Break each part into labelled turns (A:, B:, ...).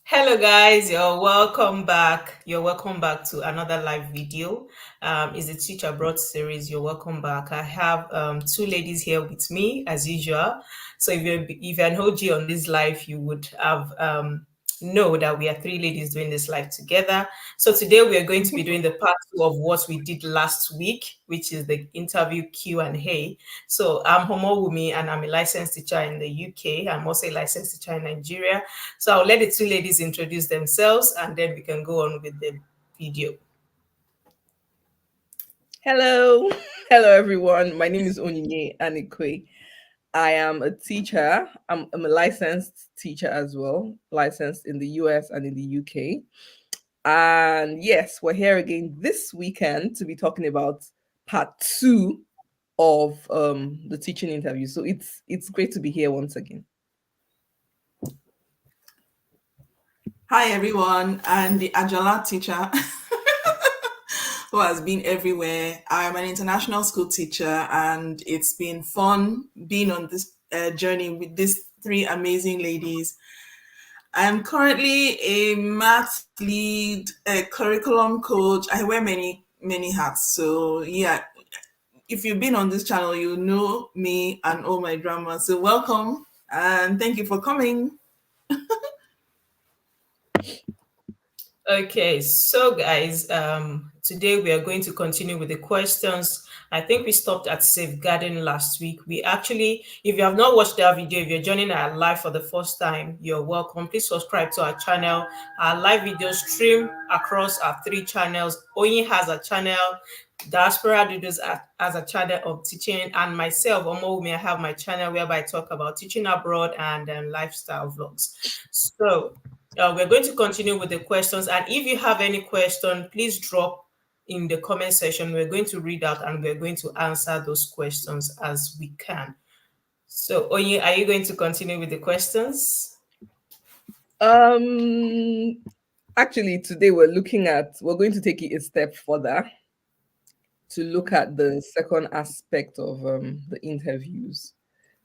A: Hello guys, you're welcome back. You're welcome back to another live video. It's the Teach Abroad series. You're welcome back. I have two ladies here with me as usual. So if you're an OG on this live, you would have know that we are three ladies doing this live together. So today we are going to be doing the part two of what we did last week, which is the interview Q&A. So I'm Homo Wumi and I'm a licensed teacher in the UK. I'm also a licensed teacher in Nigeria. So I'll let the two ladies introduce themselves and then we can go on with the video.
B: Hello, hello everyone. My name is Onyinye Anikwe. I am a teacher. I'm a licensed teacher as well, licensed in the US and in the UK. And yes, we're here again this weekend to be talking about part two of the teaching interview. So it's great to be here once again.
C: Hi everyone, I'm the Ajala teacher who has been everywhere. I'm an international school teacher and it's been fun being on this journey with these three amazing ladies. I'm currently a math lead, a curriculum coach. I wear many hats. So yeah, if you've been on this channel, you know me and all my drama. So welcome and thank you for coming.
A: Okay, so guys, today we are going to continue with the questions. I think we stopped at safeguarding last week. We actually, if you have not watched that video, if you're joining our live for the first time, you're welcome. Please subscribe to our channel. Our live videos stream across our three channels. Oyin has a channel, Diaspora Doodles as a channel of teaching, and myself, Omowumi, I have my channel whereby I talk about teaching abroad and lifestyle vlogs. So we're going to continue with the questions. And if you have any question, please drop in the comment section. We're going to read out and we're going to answer those questions as we can. So, Oye, are you going to continue with the questions?
B: Actually today we're going to take it a step further to look at the second aspect of the interviews.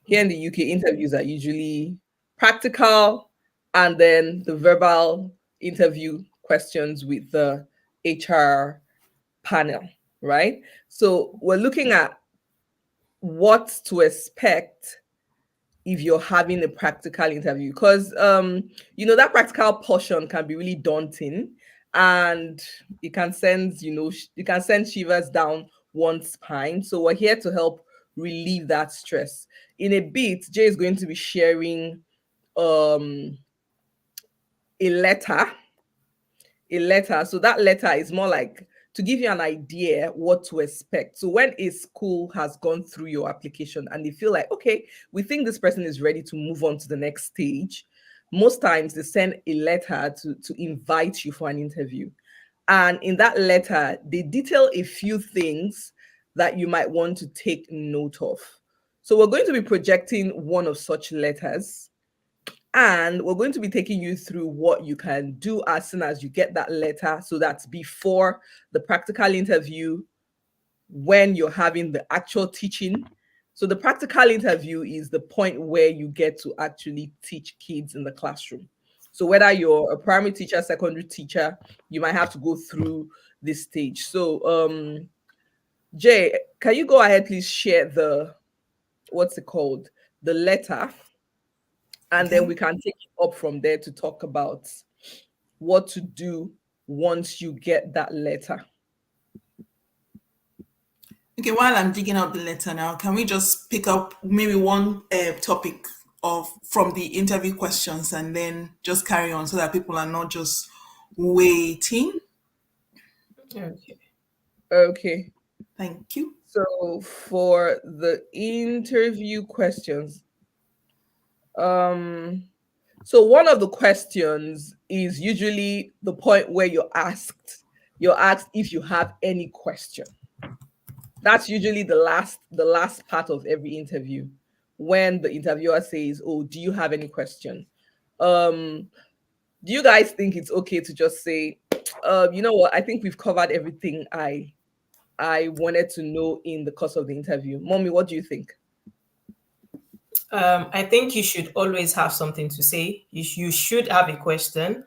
B: Here in the UK, interviews are usually practical and then the verbal interview questions with the HR panel, right? So we're looking at what to expect if you're having a practical interview because that practical portion can be really daunting and it can send you can send shivers down one's spine. So we're here to help relieve that stress. In a bit, Jay is going to be sharing um a letter so that letter is more like to give you an idea what to expect. So when a school has gone through your application and they feel like, okay, we think this person is ready to move on to the next stage, most times they send a letter to invite you for an interview. And in that letter, they detail a few things that you might want to take note of. So we're going to be projecting one of such letters and we're going to be taking you through what you can do as soon as you get that letter. So that's before the practical interview, when you're having the actual teaching. So the practical interview is the point where you get to actually teach kids in the classroom. So whether you're a primary teacher, secondary teacher, you might have to go through this stage. So Jay, can you go ahead, please share the what's it called? The letter, and then
C: Okay.
B: we can take it up from there to talk about what to do once you get that letter.
C: Okay, while I'm digging up the letter now, can we just pick up maybe one topic of from the interview questions and then just carry on so that people are not just waiting?
A: Okay.
B: Okay.
C: Thank you.
B: So for the interview questions, um, so one of the questions is usually the point where you're asked if you have any question. That's usually the last part of every interview when the interviewer says, "Oh, do you have any question?" Um, do you guys think it's okay to just say, you know what, I think we've covered everything I wanted to know in the course of the interview. Mommy, what do you think?
A: I think you should always have something to say. You should have a question.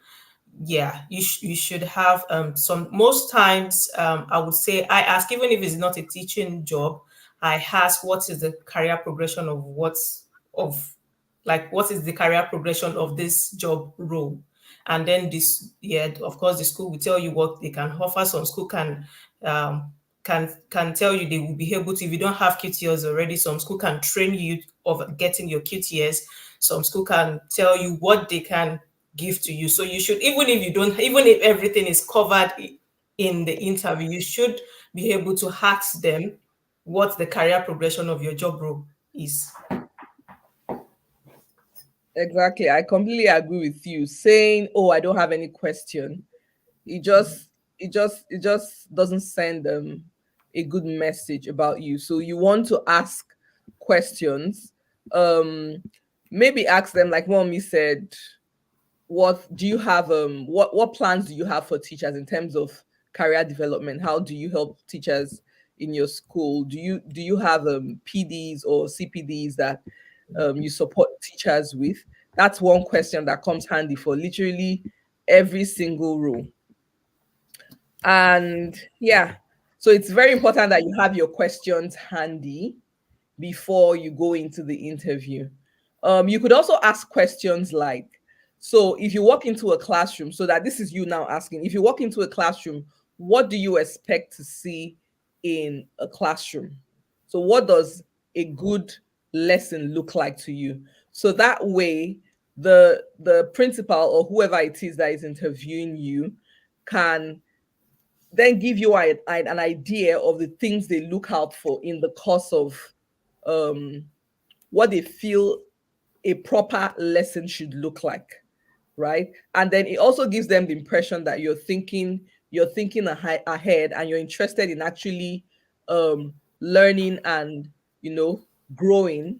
A: Yeah, you should have some. Most times, I would say I ask, even if it's not a teaching job, I ask what is the career progression of of what is the career progression of this job role. And then this, yeah, of course the school will tell you what they can offer. Some school um can tell you they will be able to, if you don't have QTS already, some school can train you of getting your QTS. Some school can tell you what they can give to you. So you should, even if you don't, even if everything is covered in the interview, you should be able to ask them what the career progression of your job role is.
B: Exactly. I completely agree with you. Saying, "Oh, I don't have any question," it just doesn't send a good message about you. So you want to ask questions. Um, Maybe ask them like Mommy said, what do you have what plans do you have for teachers in terms of career development? How do you help teachers in your school? Do you have PDs or CPDs that you support teachers with? That's one question that comes handy for literally every single role. And yeah, so it's very important that you have your questions handy before you go into the interview. You could also ask questions like, so if you walk into a classroom, so that this is you now asking, if you walk into a classroom, what do you expect to see in a classroom? So what does a good lesson look like to you? So that way, the principal or whoever it is that is interviewing you can then give you an idea of the things they look out for in the course of um, what they feel a proper lesson should look like, right? And then it also gives them the impression that you're thinking ahead, and you're interested in actually learning and growing.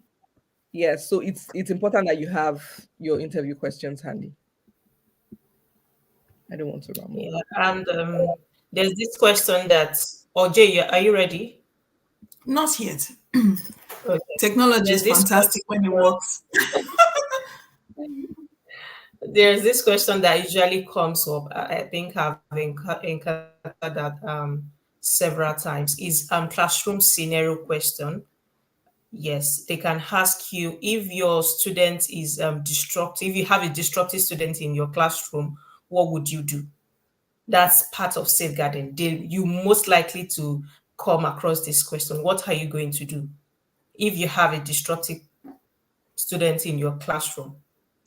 B: Yes, so it's important that you have your interview questions handy. I don't want to ramble.
A: Yeah, and there's this question that, oh Jay, are you ready?
C: Not yet.
A: Okay.
C: Technology
A: There's
C: is
A: this
C: fantastic when it
A: question.
C: works.
A: There's this question that usually comes up. I think I've encountered that several times. Is classroom scenario question. Yes, they can ask you if your student is destructive. If you have a destructive student in your classroom, what would you do? That's part of safeguarding. You most likely to come across this question. What are you going to do if you have a destructive student in your classroom?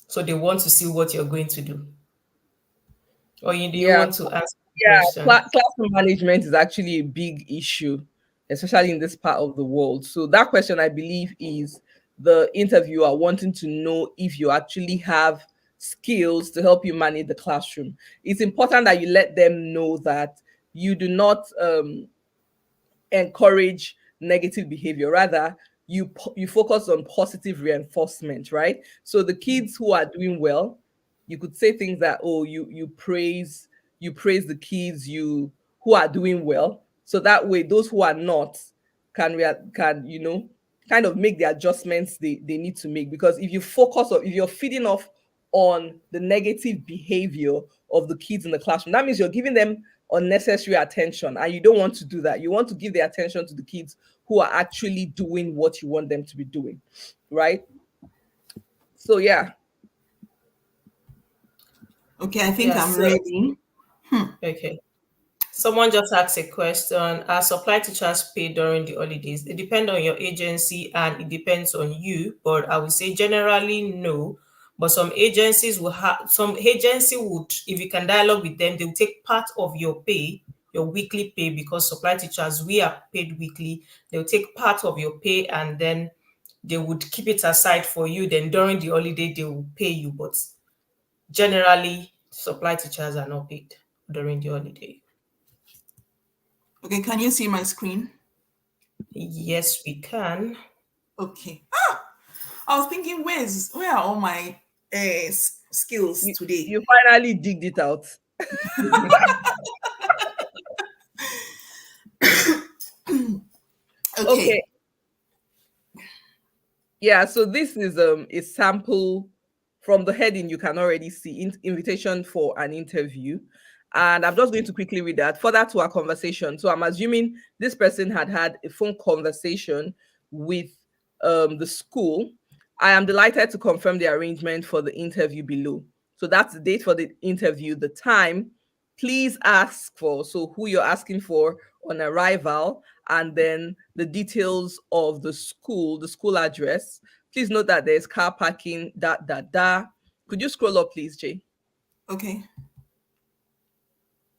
A: So they want to see what you're going to do. Or do you
B: Yeah,
A: want to answer the
B: yeah,
A: question?
B: classroom management is actually a big issue, especially in this part of the world. So that question, I believe, is the interviewer wanting to know if you actually have skills to help you manage the classroom. It's important that you let them know that you do not encourage negative behavior. Rather, you focus on positive reinforcement, right? So the kids who are doing well, you could say things that, oh, you praise the kids you who are doing well, so that way those who are not can kind of make the adjustments they need to make. Because if you're feeding off on the negative behavior of the kids in the classroom, that means you're giving them unnecessary attention, and you don't want to do that. You want to give the attention to the kids who are actually doing what you want them to be doing, right? So yeah.
C: Okay, I think
A: Yeah,
C: I'm
A: so,
C: ready.
A: okay. Someone just asked a question. Are supply teachers paid during the holidays? It depends on your agency and it depends on you, but I would say generally no. But some agency would, if you can dialogue with them, they will take part of your pay, your weekly pay, because supply teachers, we are paid weekly. They'll take part of your pay and then they would keep it aside for you. Then during the holiday, they will pay you. But generally, supply teachers are not paid during the holiday.
C: Okay, can you see my screen?
A: Yes, we can.
C: Okay. I was thinking, where are all my skills
B: you,
C: today?
B: you finally digged it out.
C: Okay.
B: Okay. Yeah, so this is a sample from the heading. You can already see invitation for an interview, and I'm just going to quickly read that further to our conversation. So I'm assuming this person had had a phone conversation with the school. I am delighted to confirm the arrangement for the interview below. So that's the date for the interview, the time. Please ask for, so who you're asking for on arrival, and then the details of the school address. Please note that there's car parking, da. Could you scroll up, please, Jay?
C: Okay.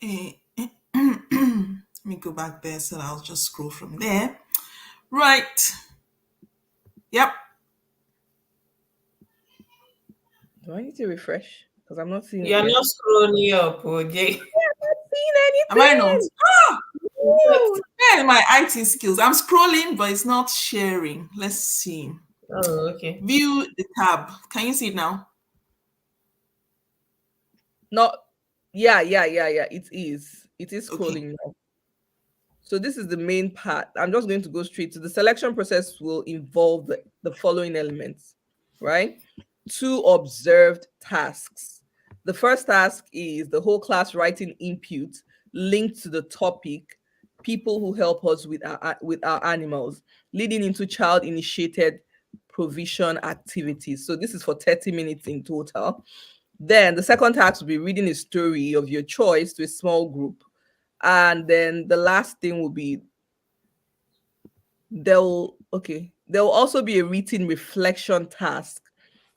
C: Let me go back there so I'll just scroll from there. Right. Yep.
B: Do I need to refresh? Because I'm not seeing it
A: You're
B: yet.
A: not scrolling up, okay?
C: Am I not?
B: Seeing anything.
C: Yeah, my IT skills. I'm scrolling, but it's not sharing. Let's see.
A: Oh, okay.
C: View the tab. Can you see it now?
B: Not. Yeah. It is. It is
C: Okay.
B: scrolling now. So this is the main part. I'm just going to go straight to the selection process. Will involve the following elements, right? Two observed tasks. The first task is the whole class writing input linked to the topic, people who help us with our animals, leading into child initiated provision activities. So this is for 30 minutes in total. Then the second task will be reading a story of your choice to a small group. And then the last thing will be there'll also be a written reflection task,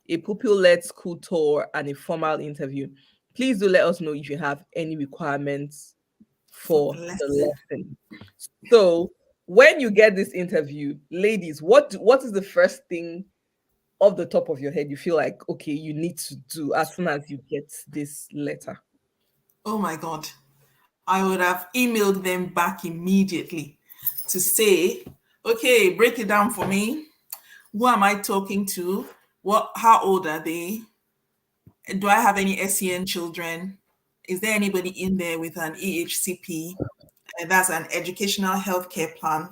B: a pupil-led school tour, and a formal interview. Please do let us know if you have any requirements
C: For the
B: for the
C: lesson.
B: lesson. So when you get this interview, ladies, what is the first thing off the top of your head you feel like okay you need to do as soon as you get this letter?
C: Oh my God. I would have emailed them back immediately to say, okay, break it down for me. Who am I talking to? How old are they? Do I have any SEN children? Is there anybody in there with an EHCP? And that's an educational healthcare plan.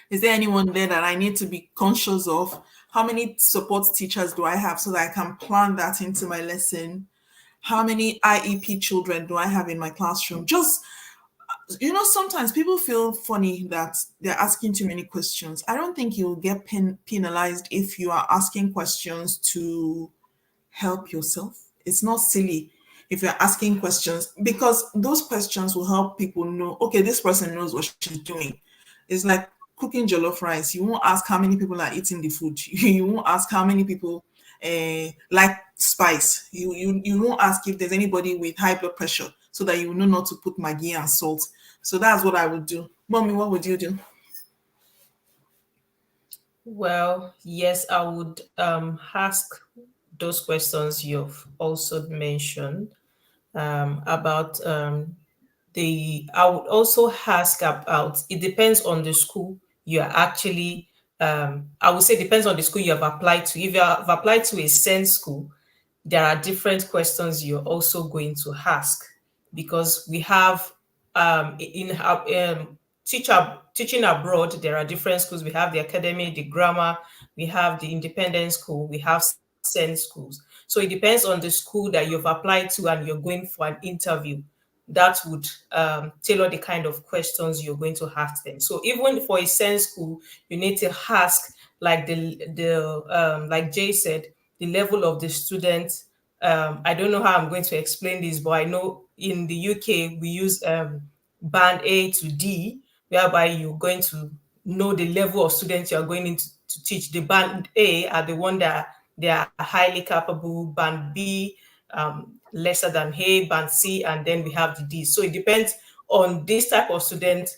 C: Is there anyone there that I need to be conscious of? How many support teachers do I have so that I can plan that into my lesson? How many IEP children do I have in my classroom? Just, sometimes people feel funny that they're asking too many questions. I don't think you'll get penalized if you are asking questions to help yourself. It's not silly if you're asking questions because those questions will help people know, okay, this person knows what she's doing. It's like cooking jollof rice. You won't ask how many people are eating the food. You won't ask how many people like spice. You won't ask if there's anybody with high blood pressure so that you know not to put maggi and salt. So that's what I would do. Mommy, what would you do?
A: Well, yes, I would ask those questions you've also mentioned about I would also ask about, it depends on the school you're actually, I would say depends on the school you have applied to. If you have applied to a SEND school, there are different questions you're also going to ask because we have in teaching abroad, there are different schools. We have the academy, the grammar, we have the independent school, we have SEND schools. So it depends on the school that you've applied to and you're going for an interview. That would tailor the kind of questions you're going to ask them. So even for a SEND school, you need to ask like like Jay said, the level of the student. I don't know how I'm going to explain this, but I know in the UK we use band A to D, whereby you're going to know the level of students you are going into to teach. The band A are the one that they are highly capable. Band B lesser than A, band C, and then we have the D. So it depends on this type of student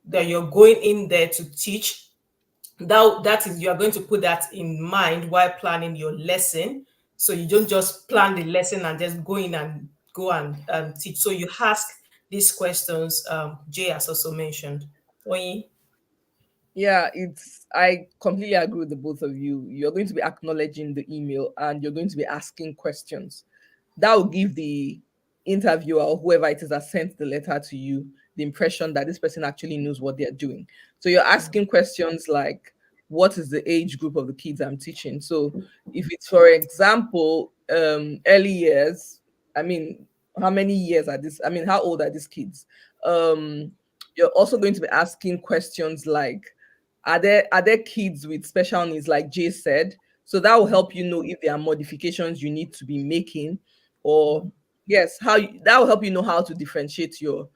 A: that you're going in there to teach. That is, you are going to put that in mind while planning your lesson. So you don't just plan the lesson and just go in and go and teach. So you ask these questions. Jay has also mentioned. Oyin?
B: Yeah, it's I completely agree with the both of you. You're going to be acknowledging the email and you're going to be asking questions. That will give the interviewer or whoever it is that sent the letter to you the impression that this person actually knows what they're doing. So you're asking questions like what is the age group of the kids I'm teaching. So if it's, for example, early years, I mean, how many years are this? I mean, how old are these kids? Um, you're also going to be asking questions like, are there kids with special needs, like Jay said? So that will help you know if there are modifications you need to be making, or yes, that will help you know how to differentiate your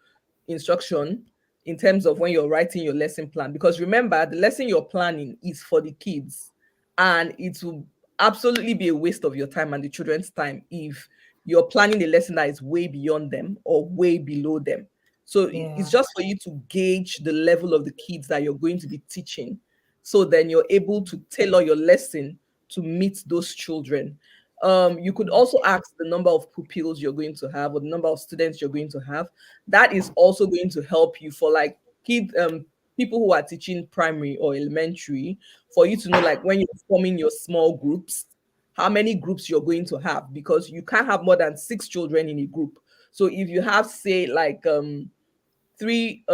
B: instruction in terms of when you're writing your lesson plan. Because remember, the lesson you're planning is for the kids, and it will absolutely be a waste of your time and the children's time if you're planning a lesson that is way beyond them or way below them. So it's
A: Yeah.
B: just for you to gauge the level of the kids that you're going to be teaching. So then you're able to tailor your lesson to meet those children. You could also ask the number of pupils you're going to have or the number of students you're going to have. That is also going to help you for like people who are teaching primary or elementary, for you to know like when you're forming your small groups, how many groups you're going to have, because you can't have more than 6 children in a group. So if you have, say, like three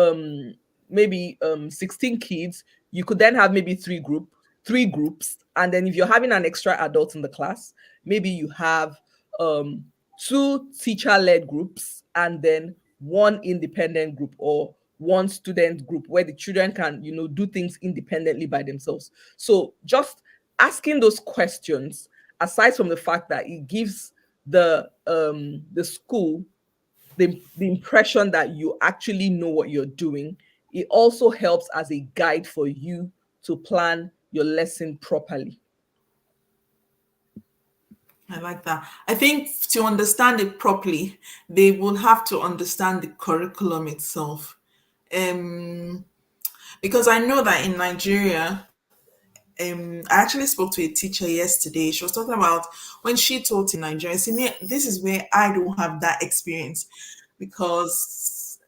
B: maybe 16 kids, you could then have maybe three groups. And then if you're having an extra adult in the class, maybe you have um two teacher-led groups and then one independent group, or one student group where the children can, do things independently by themselves. So just asking those questions, aside from the fact that it gives the school the impression that you actually know what you're doing, it also helps as a guide for you to plan your lesson properly.
C: I like that. I think to understand it properly, they will have to understand the curriculum itself. Um, because I know that in Nigeria, I actually spoke to a teacher yesterday. She was talking about when she taught in Nigeria. See, me, this is where I don't have that experience because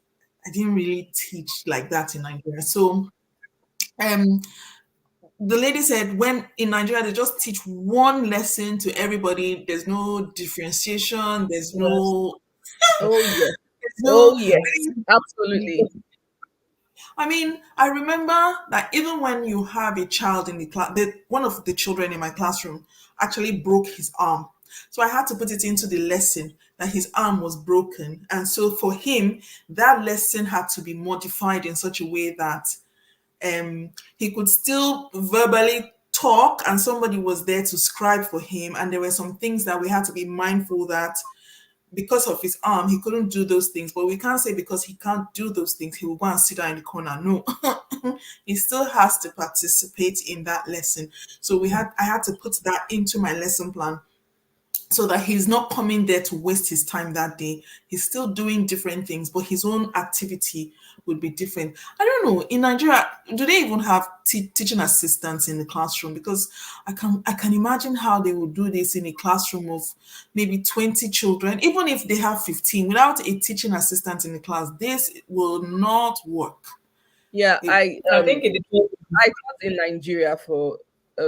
C: I didn't really teach like that in Nigeria. So, um, the lady said when in Nigeria they just teach one lesson to everybody. There's no differentiation.
B: Yes. Oh yes.
C: There's
B: Oh
C: no.
B: yes. Absolutely.
C: I mean, I remember that even when you have a child in the class, one of the children in my classroom actually broke his arm. So I had to put it into the lesson that his arm was broken. And so for him, that lesson had to be modified in such a way that he could still verbally talk and somebody was there to scribe for him. And there were some things that we had to be mindful that because of his arm, he couldn't do those things. But we can't say because he can't do those things, he will go and sit down in the corner. No, he still has to participate in that lesson. So I had to put that into my lesson plan so that he's not coming there to waste his time that day. He's still doing different things, but his own activity would be different. I don't know. In Nigeria, do they even have teaching assistants in the classroom? Because I can imagine how they would do this in a classroom of maybe 20 children, even if they have 15. Without a teaching assistant in the class, this will not work.
B: Yeah,
C: It-
A: I think it depends.
B: I taught in Nigeria for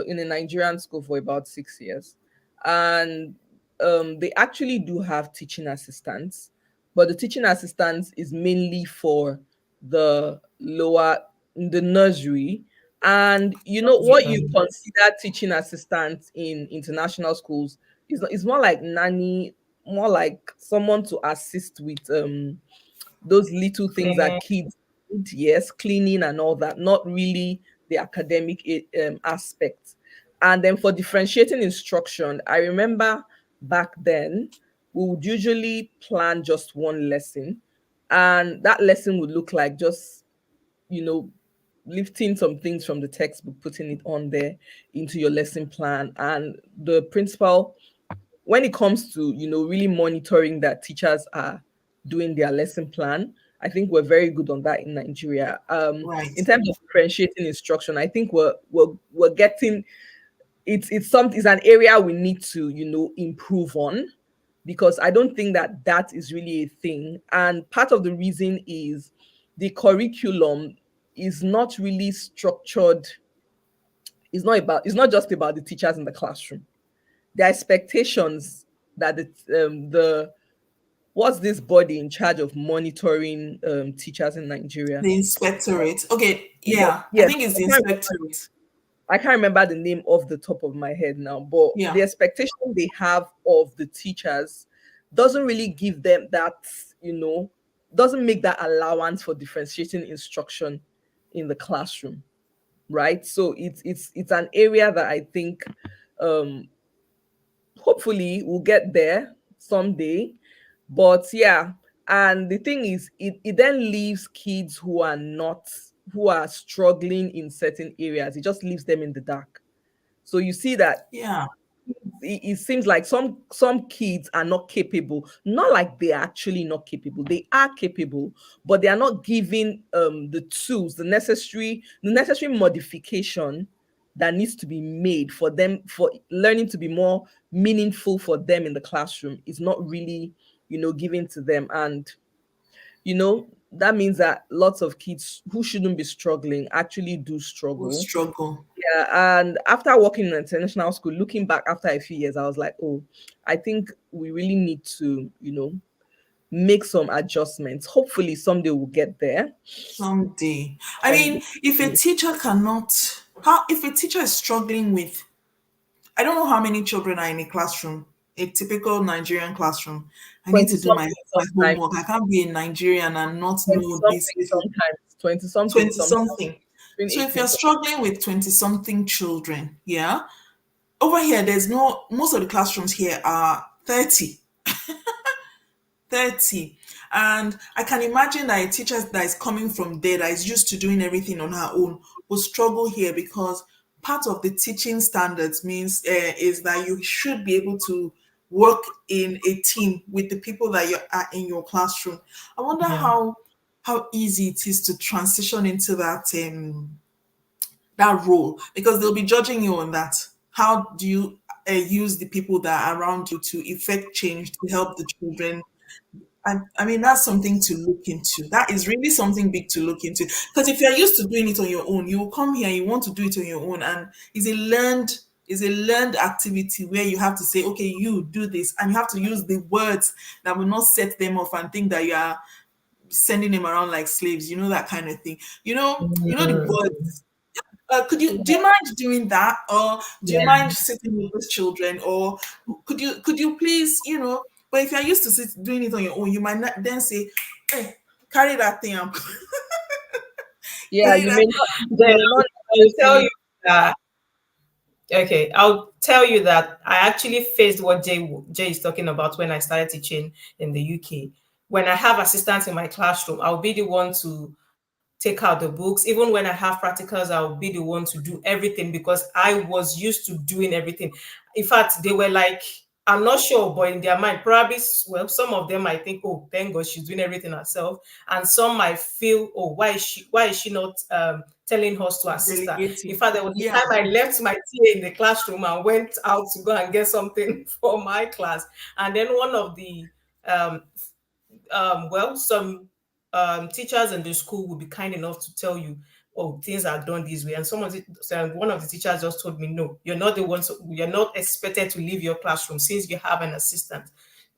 B: in a Nigerian school for about 6 years, and they actually do have teaching assistants, but the teaching assistants is mainly for the lower, the nursery, and what you consider teaching assistants in international schools is more like nanny, more like someone to assist with those little things that
A: Cleaning.
B: kids need, yes, cleaning and all that, not really the academic aspect. And then for differentiating instruction, I remember back then we would usually plan just one lesson, and that lesson would look like just, you know, lifting some things from the textbook, putting it on there into your lesson plan. And the principal, when it comes to really monitoring that teachers are doing their lesson plan, I think we're very good on that in Nigeria.
C: right.
B: In terms of differentiating instruction, I think we're getting, it's an area we need to improve on, because I don't think that is really a thing. And part of the reason is the curriculum is not really structured. It's not just about the teachers in the classroom. The expectations that the what's this body in charge of monitoring teachers in Nigeria?
C: The inspectorate. Okay,
B: Yes,
C: yeah, I
B: yes.
C: think it's
B: I
C: the
B: can't remember.
C: inspectorate.
B: I can't remember the name off the top of my head now, but
C: Yeah.
B: the expectation they have of the teachers doesn't really give them that, you know, doesn't make that allowance for differentiating instruction in the classroom, right? So it's an area that I think um hopefully we'll get there someday. But yeah, and the thing is, it then leaves kids who are struggling in certain areas, it just leaves them in the dark. So you see that
C: Yeah.
B: it seems like some kids are not capable, not like they're actually not capable, they are capable, but they are not given the tools, the necessary modification that needs to be made for them, for learning to be more meaningful for them in the classroom is not really, given to them. And that means that lots of kids who shouldn't be struggling actually do
C: Will
B: struggle.
C: struggle.
B: Yeah, and after working in an international school, looking back after a few years, I was like, oh, I think we really need to, make some adjustments. Hopefully, someday we'll get there.
C: Someday. I
B: And
C: mean, if a teacher cannot, how if a teacher is struggling with, I don't know how many children are in a classroom, a typical Nigerian classroom. I need
B: 20
C: to do my,
B: something
C: my
B: sometimes,
C: homework. I can't be a Nigerian and not
B: 20
C: know this
B: something
C: little
B: sometimes, 20 something
C: 20
B: sometimes,
C: something.
B: between
C: So if
B: 18
C: you're struggling with 20 something children, yeah, over here, there's no, most of the classrooms here are 30. 30. And I can imagine that a teacher that is coming from there, that is used to doing everything on her own, will struggle here because part of the teaching standards means is that you should be able to work in a team with the people that you are in your classroom. I wonder
A: Yeah.
C: how easy it is to transition into that role, because they'll be judging you on that. How do you use the people that are around you to effect change to help the children? I mean, that's something to look into. That is really something big to look into. Because if you're used to doing it on your own, you will come here, you want to do it on your own, and it's a learned activity where you have to say, okay, you do this, and you have to use the words that will not set them off and think that you are sending them around like slaves. You know, that kind of thing. The
A: Mm,
C: words. Do you mind doing that, or do you
A: yeah.
C: mind sitting with those children, or could you please, but if you're used to doing it on your own, you might not then say, hey, carry that thing up.
B: Yeah,
C: Carry
B: you
C: that.
B: may not you
A: Then
B: may not
A: I'll tell
B: necessarily.
A: you that. Okay, I'll tell you that I actually faced what Jay is talking about when I started teaching in the UK. When I have assistants in my classroom, I'll be the one to take out the books. Even when I have practicals, I'll be the one to do everything because I was used to doing everything. In fact, they were like, I'm not sure, but in their mind, probably, well, some of them might think, oh, thank God she's doing everything herself. And some might feel, oh, why is she not telling us to assist her? In
C: Delegating.
A: fact, there was the
C: Yeah,
A: time I left my TA in the classroom and went out to go and get something for my class. And then one of the um, some teachers in the school will be kind enough to tell you, oh, things are done this way. And one of the teachers just told me, no, you're not the one. So you're not expected to leave your classroom since you have an assistant.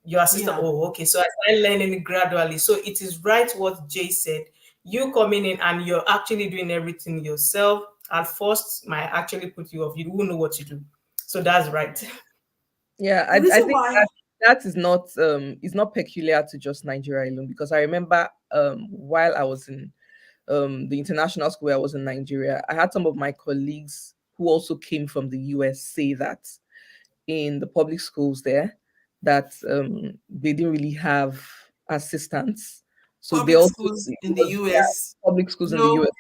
A: Your assistant,
C: yeah,
A: oh, okay. So I started learning it gradually. So it is right what Jay said. You coming in and you're actually doing everything yourself. At first, might actually put you off. You won't know what to do. So that's right.
B: Yeah,
C: the
B: I
C: reason
B: think
C: why.
B: that is not peculiar to just Nigeria alone, because I remember while I was in the international school I was in Nigeria, I had some of my colleagues who also came from the US say that in the public schools there, that they didn't really have assistants. So they
C: Public
B: also,
C: schools
B: it
C: in the
B: was, yeah,
C: US,
B: public schools in the
C: no,
B: US.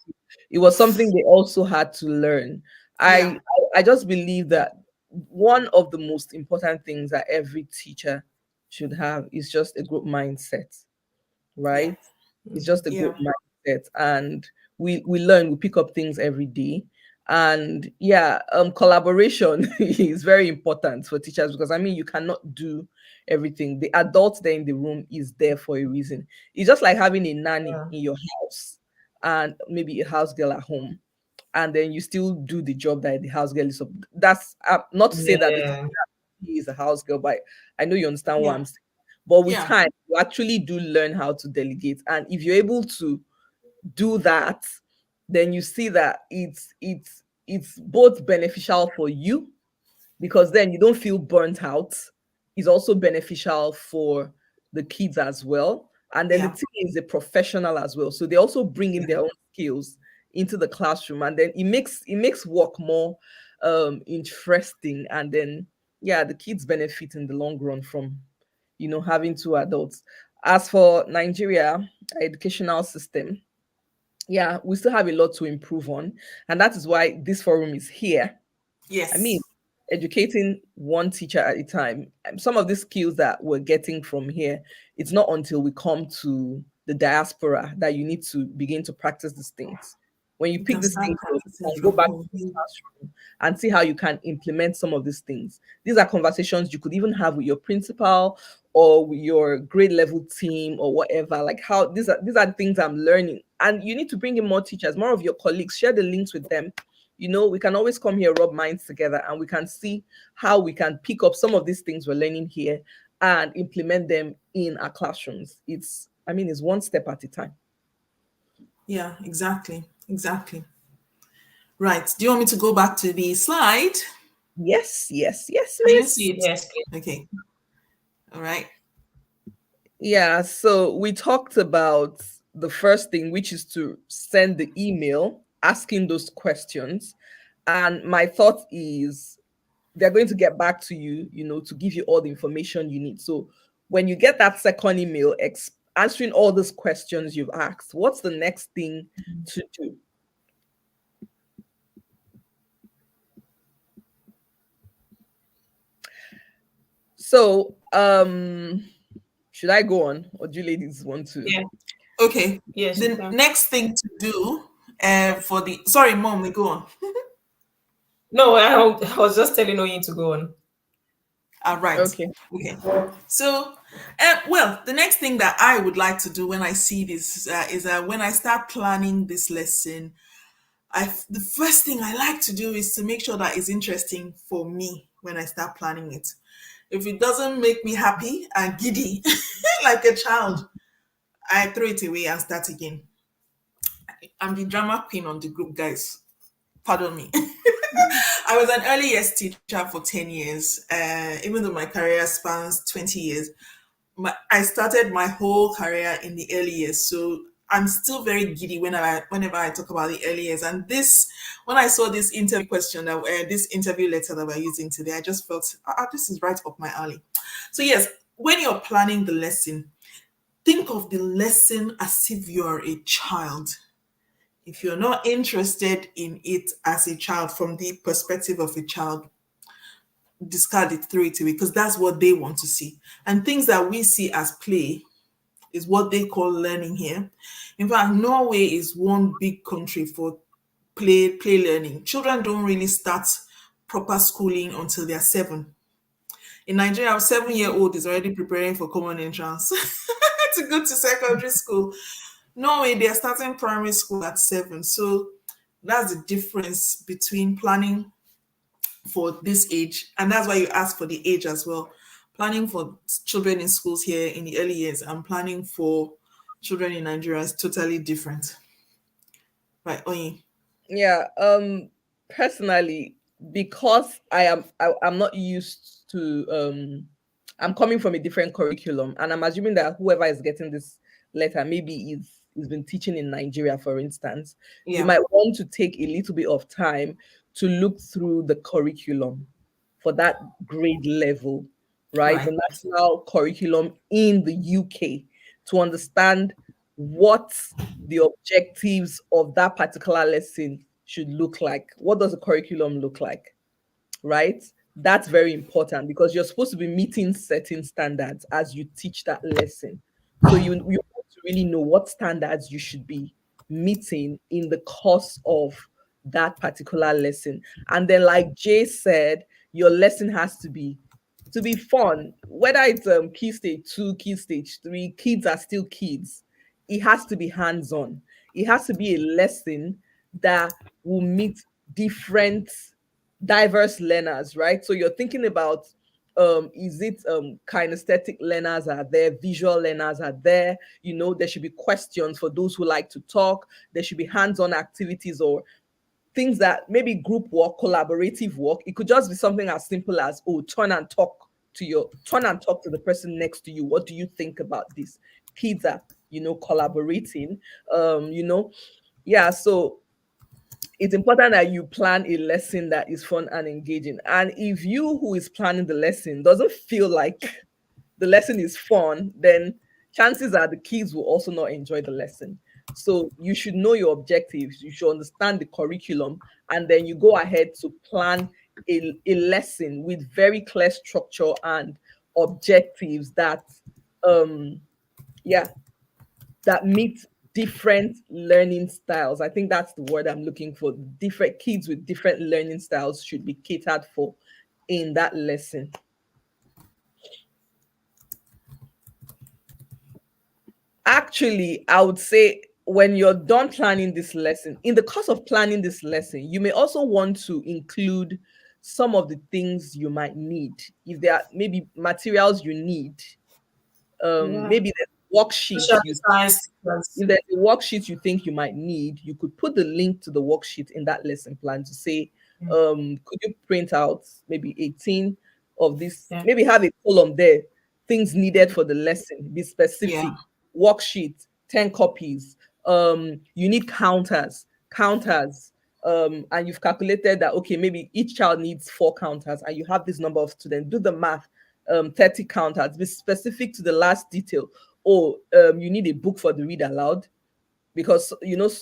B: It was something they also had to learn.
C: yeah,
B: I just believe that one of the most important things that every teacher should have is just a group mindset,
C: yeah,
B: right? It's just a
C: yeah,
B: good mindset, and we learn, we pick up things every day. And yeah, collaboration is very important for teachers, because I mean you cannot do everything. The adult there in the room is there for a reason. It's just like having a nanny
A: Yeah.
B: in your house and maybe a house girl at home, and then you still do the job that the house girl is that's not to say that the
A: Yeah.
B: he is a house girl, but I know you understand what
C: yeah,
B: I'm saying. But with
C: yeah,
B: time, you actually do learn how to delegate. And if you're able to do that, then you see that it's it's both beneficial for you because then you don't feel burnt out. It's also beneficial for the kids as well. And then the
C: Yeah.
B: team is a professional as well. So they also bring in
C: Yeah.
B: their own skills into the classroom. And then it makes work more interesting. And then yeah, the kids benefit in the long run from having two adults. As for Nigeria, our educational system, yeah, we still have a lot to improve on. And that is why this forum is here. I mean,
C: Yes.
B: educating one teacher at a time. Some of the skills that we're getting from here, it's not until we come to the diaspora that you need to begin to practice these things. When you
C: You
B: pick
C: can
B: these
C: start
B: things up, you
C: practicing
B: can go
C: from
B: back to
C: home.
B: the classroom and see how you can implement some of these things. These are conversations you could even have with your principal or with your grade level team or whatever. Like how these are things I'm learning. And you need to bring in more teachers, more of your colleagues, share the links with them. We can always come here, rub minds together, and we can see how we can pick up some of these things we're learning here and implement them in our classrooms. It's one step at a time.
C: Yeah, exactly. Exactly. Right. Do you want me to go back to the slide?
B: Yes, yes, yes,
C: Can you see
B: miss.
C: it?
A: Yes.
C: Okay. All right.
B: Yeah, so we talked about the first thing, which is to send the email asking those questions. And my thought is they're going to get back to you, to give you all the information you need. So when you get that second email answering all those questions you've asked, what's the next thing to do? So, should I go on, or do you ladies want to?
A: Yeah.
C: Okay.
A: Yes, you
C: The
A: can.
C: next thing to do for the sorry, mom, we go on.
A: No, I was just telling Oyin to go on.
C: All right.
B: Okay.
C: Okay. So, well, the next thing that I would like to do when I see this is when I start planning this lesson, the first thing I like to do is to make sure that it's interesting for me when I start planning it. If it doesn't make me happy and giddy like a child, I throw it away and start again. I'm the drama queen on the group, guys. Pardon me. I was an early years teacher for 10 years, even though my career spans 20 years. I started my whole career in the early years. So I'm still very giddy whenever I talk about the early years. And when I saw this interview question, this interview letter that we're using today, I just felt, this is right up my alley. So, yes, when you're planning the lesson, think of the lesson as if you're a child. If you're not interested in it as a child, from the perspective of a child, discard it, throw it away, because that's what they want to see. And things that we see as play is what they call learning here. In fact, Norway is one big country for play learning. Children don't really start proper schooling until they're 7. In Nigeria, a 7-year-old is already preparing for common entrance to go to secondary school. Norway, they're starting primary school at 7. So that's the difference between planning for this age, and that's why you ask for the age as well. Planning for children in schools here in the early years and planning for children in Nigeria is totally different. Right, Oyin?
B: Yeah. Personally, because I'm not used to I'm coming from a different curriculum, and I'm assuming that whoever is getting this letter maybe is been teaching in Nigeria, for instance. You
C: Yeah,
B: might want to take a little bit of time to look through the curriculum for that grade level, right?
C: right.
B: The national curriculum in the UK, to understand what the objectives of that particular lesson should look like. What does the curriculum look like? Right? That's very important because you're supposed to be meeting certain standards as you teach that lesson. So you want to really know what standards you should be meeting in the course of that particular lesson. And then, like Jay said, your lesson has to be fun. Whether it's key stage 2, key stage 3, kids are still kids. It has to be hands-on. It has to be a lesson that will meet different diverse learners, right? So you're thinking about is it kinesthetic learners are there, visual learners are there, there should be questions for those who like to talk, there should be hands-on activities or things that maybe group work, collaborative work. It could just be something as simple as, oh, turn and talk to the person next to you. What do you think about this? Kids are, collaborating. You know, yeah. So it's important that you plan a lesson that is fun and engaging. And if you who is planning the lesson doesn't feel like the lesson is fun, then chances are the kids will also not enjoy the lesson. So you should know your objectives, you should understand the curriculum, and then you go ahead to plan a lesson with very clear structure and objectives that um yeah that meet different learning styles. I think that's the word I'm looking for. Different kids with different learning styles should be catered for in that lesson. Actually, I would say when you're done planning this lesson, in the course of planning this lesson, you may also want to include some of the things you might need. If there are maybe materials you need,
A: Yeah.
B: maybe the worksheets
A: Social
B: you
A: science teachers.
B: if there's a worksheet you think you might need, you could put the link to the worksheet in that lesson plan to say, could you print out maybe 18 of this,
A: Yeah.
B: maybe have a column there, things needed for the lesson, be
C: Yeah.
B: specific, worksheet, 10 copies, you need counters, and you've calculated that, okay, maybe each child needs 4 counters and you have this number of students, do the math, 30 counters, be specific to the last detail. Or you need a book for the read aloud, because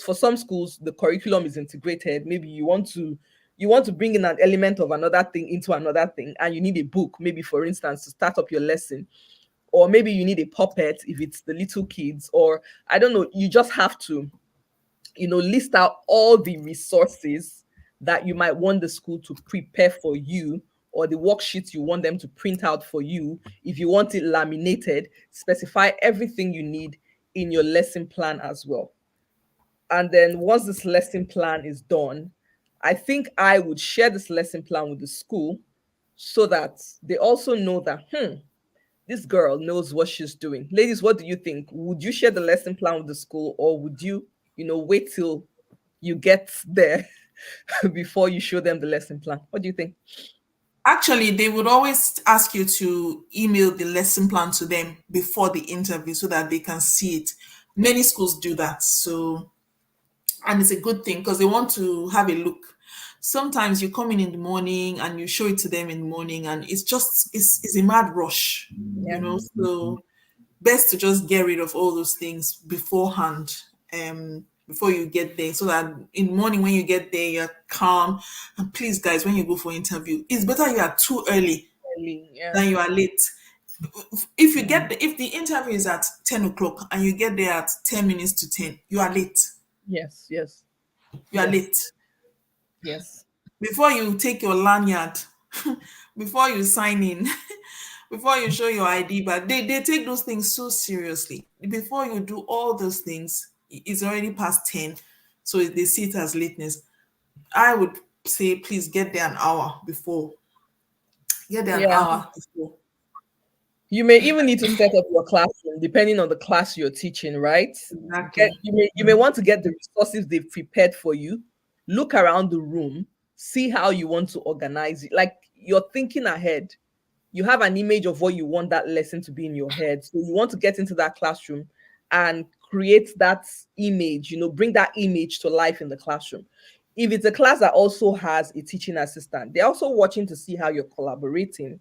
B: for some schools the curriculum is integrated. Maybe you want to bring in an element of another thing into another thing, and you need a book, maybe for instance, to start up your lesson. Or maybe you need a puppet if it's the little kids, or I don't know, you just have to list out all the resources that you might want the school to prepare for you, or the worksheets you want them to print out for you. If you want it laminated, specify everything you need in your lesson plan as well. And then once this lesson plan is done, I think I would share this lesson plan with the school so that they also know that, this girl knows what she's doing. Ladies, what do you think? Would you share the lesson plan with the school, or would you, wait till you get there before you show them the lesson plan? What do you think?
C: Actually, they would always ask you to email the lesson plan to them before the interview so that they can see it. Many schools do that. So, and it's a good thing because they want to have a look. Sometimes you come in the morning and you show it to them in the morning, and it's a mad rush,
B: Yeah.
C: So best to just get rid of all those things beforehand, before you get there, so that in the morning when you get there you're calm. And please, guys, when you go for interview, it's better you are too early
B: Really, yeah.
C: than you are late. If the interview is at 10 o'clock and you get there at 10 minutes to 10, you are late.
B: Yes, yes,
C: You are
B: yes,
C: late.
B: yes.
C: Before you take your lanyard, before you sign in, before you show your ID, but they take those things so seriously. Before you do all those things, it's already past 10. So they see it as lateness. I would say, please get there an hour before. Get there an
B: Yeah.
C: hour before.
B: You may even need to set up your classroom depending on the class you're teaching, right?
C: Exactly.
B: You may want to get the resources they've prepared for you. Look around the room, see how you want to organize it. Like, you're thinking ahead. You have an image of what you want that lesson to be in your head. So you want to get into that classroom and create that image, bring that image to life in the classroom. If it's a class that also has a teaching assistant, they're also watching to see how you're collaborating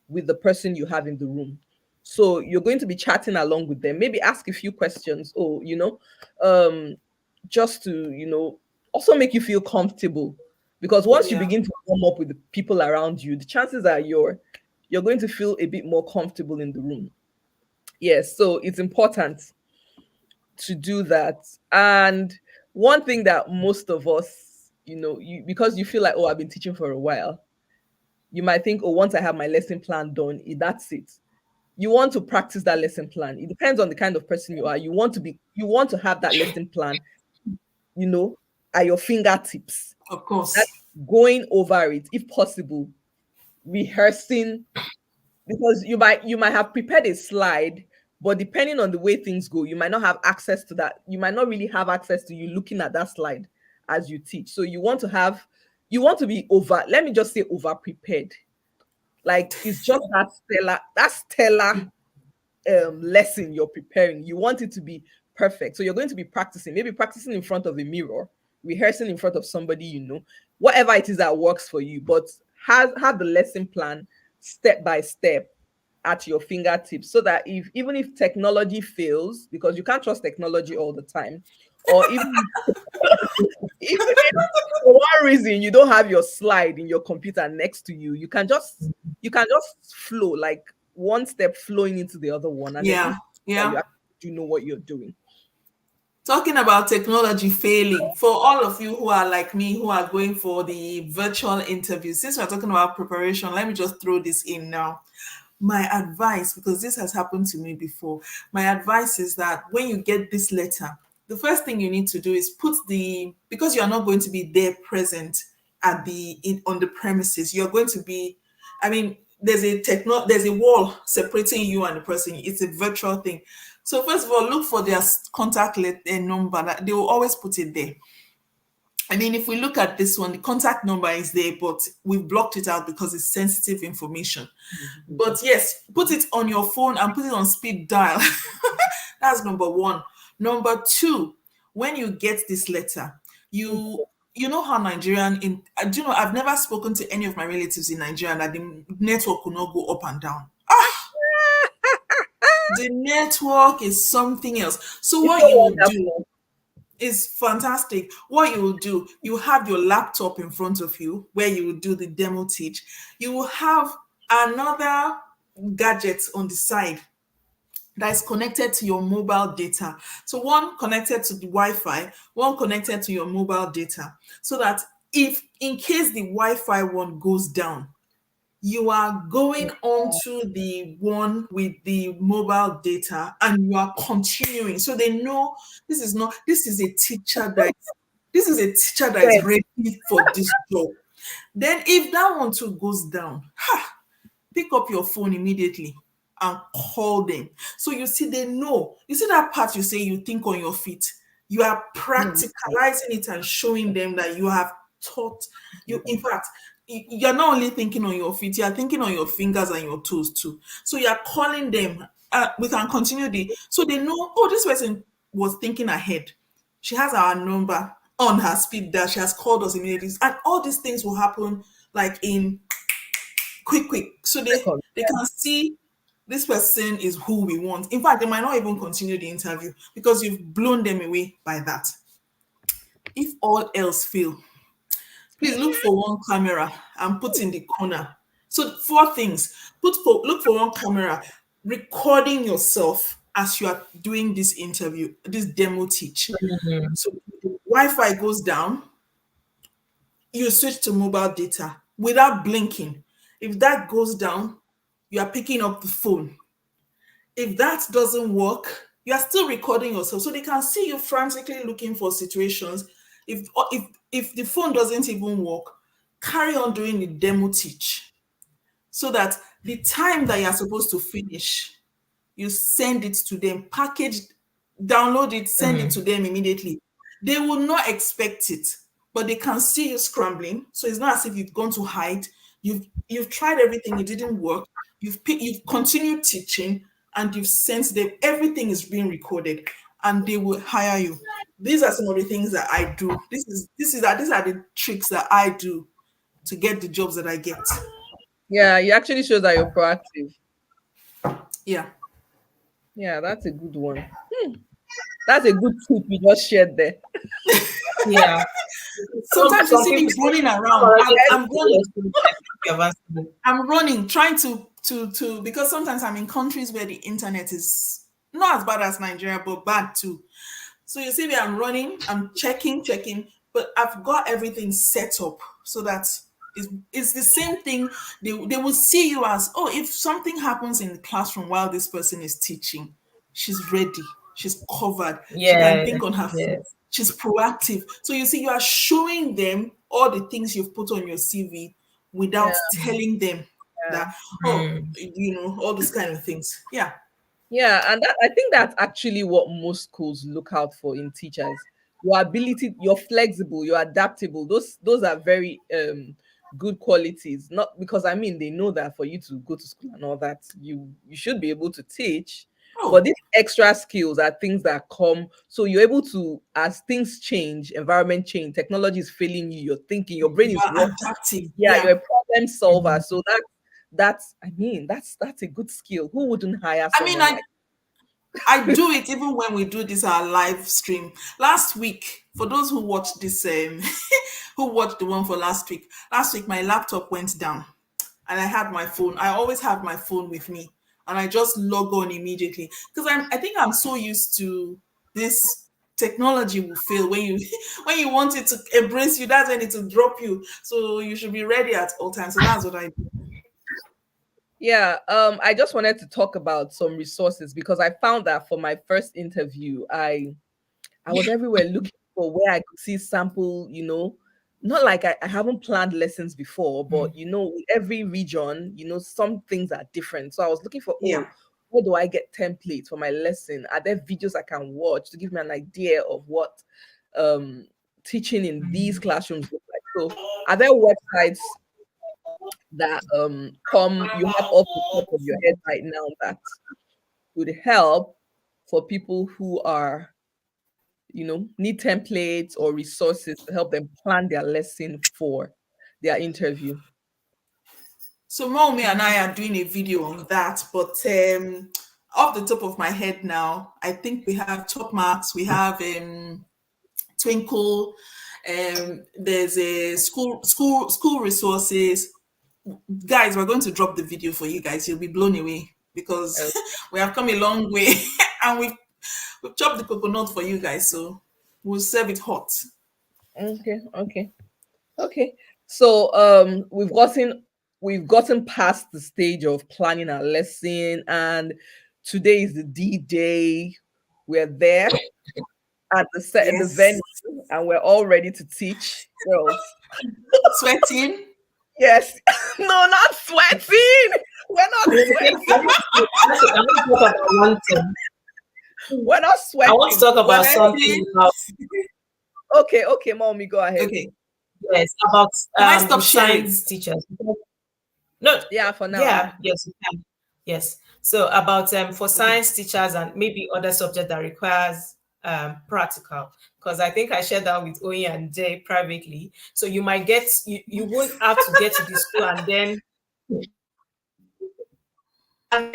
B: with the person you have in the room. So you're going to be chatting along with them, maybe ask a few questions, or um just to also make you feel comfortable, because once you
C: Yeah.
B: begin to warm up with the people around you, the chances are you're going to feel a bit more comfortable in the room. Yes, so it's important to do that. And one thing that most of us, because you feel like, oh, I've been teaching for a while, you might think, oh, once I have my lesson plan done, that's it. You want to practice that lesson plan. It depends on the kind of person you are. You want to have that lesson plan, you know, at your fingertips.
C: Of
B: That
C: course.
B: going over it, if possible, rehearsing, because you might have prepared a slide, but depending on the way things go, you might not have access to that. You might not really have access to you looking at that slide as you teach. So you want to be over, let me just say over prepared. Like it's just that stellar lesson you're preparing. You want it to be perfect. So you're going to be practicing, maybe practicing in front of a mirror, rehearsing in front of somebody whatever it is that works for you, but have the lesson plan step by step at your fingertips, so that even if technology fails, because you can't trust technology all the time, or even if for one reason you don't have your slide in your computer next to you, you can just flow, like one step flowing into the other one, and then
C: Yeah,
B: people that you
C: yeah.
B: actually do know what you're doing.
C: Talking about technology failing, for all of you who are like me, who are going for the virtual interviews, since we're talking about preparation, let me just throw this in now. My advice, because this has happened to me before, my advice is that when you get this letter, the first thing you need to do is because you are not going to be there present on the premises, you're going to be, I mean, there's a wall separating you and the person. It's a virtual thing. So first of all, look for their contact number. That they will always put it there. I mean, if we look at this one, the contact number is there, but we've blocked it out because it's sensitive information. But yes, put it on your phone and put it on speed dial. That's number one. Number two, when you get this letter, you know how do you know, I've never spoken to any of my relatives in Nigeria that the network will not go up and down. The network is something else. So
B: It's
C: what
B: so
C: you will do
B: wonderful.
C: is fantastic. What you will do, you have your laptop in front of you where you will do the demo teach. You will have another gadget on the side that is connected to your mobile data. So one connected to the Wi-Fi, one connected to your mobile data. So that if in case the Wi-Fi one goes down, you are going onto the one with the mobile data and you are continuing. So they know this is a teacher that is
B: Yes.
C: ready for this job. Then if that one too goes down, pick up your phone immediately and call them. So you see, they know. You see that part you say you think on your feet. You are
B: Mm.
C: practicalizing it and showing them that you have taught you. In fact, you're not only thinking on your feet, you are thinking on your fingers and your toes too. So you are calling them. We can continue so they know, oh, this person was thinking ahead. She has our number on her speed dial. She has called us immediately. And all these things will happen like in quick, so
B: Second.
C: they can see this person is who we want. In fact, they might not even continue the interview because you've blown them away by that. If all else fail, please look for one camera and put in the corner. So four things: look for one camera recording yourself as you are doing this interview, this demo teach.
A: Mhm.
C: So the Wi-Fi goes down, you switch to mobile data without blinking. If that goes down, you are picking up the phone. If that doesn't work, you are still recording yourself so they can see you frantically looking for situations. If the phone doesn't even work, carry on doing the demo teach so that the time that you're supposed to finish, you send it to them, packaged, download it, send it
A: Mm.
C: to them immediately. They will not expect it, but they can see you scrambling. So it's not as if you've gone to hide. You've tried everything, it didn't work. You've continued teaching and you've sent them. Everything is being recorded, and they will hire you. These are some of the things that I do. These are the tricks that I do to get the jobs that I get.
B: Yeah, it actually shows that you're proactive.
C: Yeah.
B: Yeah, that's a good one. That's a good tip you just shared there.
A: Yeah.
C: Sometimes you
A: Some
C: see me
A: people say
C: running
A: some
C: around.
A: already
C: I'm running.
A: understood. I think you have answered it.
C: I'm running, trying to because sometimes I'm in countries where the internet is not as bad as Nigeria, but bad too. So you see me, I'm running, I'm checking, but I've got everything set up so that it's the same thing. They will see you as, oh, if something happens in the classroom while this person is teaching, she's ready, she's covered, she can
A: Yeah.
C: think on her feet,
A: Yes.
C: she's proactive. So you see, you are showing them all the things you've put on your CV
B: Yeah,
C: without telling them
B: yeah.
C: that, oh,
A: Mm.
C: all those kind of things. Yeah.
B: Yeah, and I think that's actually what most schools look out for in teachers. your ability, you're flexible, you're adaptable. Those are very good qualities. Not because I mean they know that for you to go to school and all that, you should be able to teach. But
C: Oh,
B: these extra skills are things that come. So you're able to, as things change, environment change, technology is failing you, you're thinking, your brain
C: you
B: is
C: are
B: working.
C: adaptive.
B: Yeah,
C: Yeah.
B: you're a problem solver. So that's I mean, that's a good skill. Who wouldn't hire
C: I mean,
B: someone like
C: I do it even when we do this our live stream. Last week, for those who watched this, who watched the one for last week. Last week, my laptop went down, and I had my phone. I always have my phone with me, and I just log on immediately because I think I'm so used to this. Technology will fail when you when you want it to embrace you. That's when it will drop you. So you should be ready at all times. So that's what I do.
B: Yeah, I just wanted to talk about some resources because I found that for my first interview, I was everywhere looking for where I could see sample, not like I haven't planned lessons before, but with every region, some things are different. So I was looking for,
C: Yeah.
B: where do I get templates for my lesson? Are there videos I can watch to give me an idea of what um teaching in these classrooms look like? So are there websites that come you have off the top of your head right now that would help for people who are need templates or resources to help them plan their lesson for their interview?
C: So Momi and I are doing a video on that, but off the top of my head now, I think we have Top Marks, we have Twinkle, there's a school resources. Guys, we're going to drop the video for you guys. You'll be blown away because
B: Uh,
C: we have come a long way and we've chopped the coconut for you guys. So we'll serve it hot.
B: okay. So we've gotten past the stage of planning our lesson, and today is the D-Day. We're there at the
C: Yes.
B: venue, and we're all ready to teach girls.
C: Sweating.
B: Yes. No, not sweating. We're not sweating.
A: I want to talk about one thing.
B: We're not
A: I want to
B: sweating.
A: talk about something
C: Sweating.
A: about,
B: Okay, mommy, go ahead.
C: Okay.
A: yes, about
C: Can I
A: the
C: stop sharing?
A: science teachers. No,
B: Yeah, for now.
A: yeah, yes, you can. Yes. So about for science teachers and maybe other subject that requires practical, because I think I shared that with Oye and Jay privately. So you won't have to get to the school and then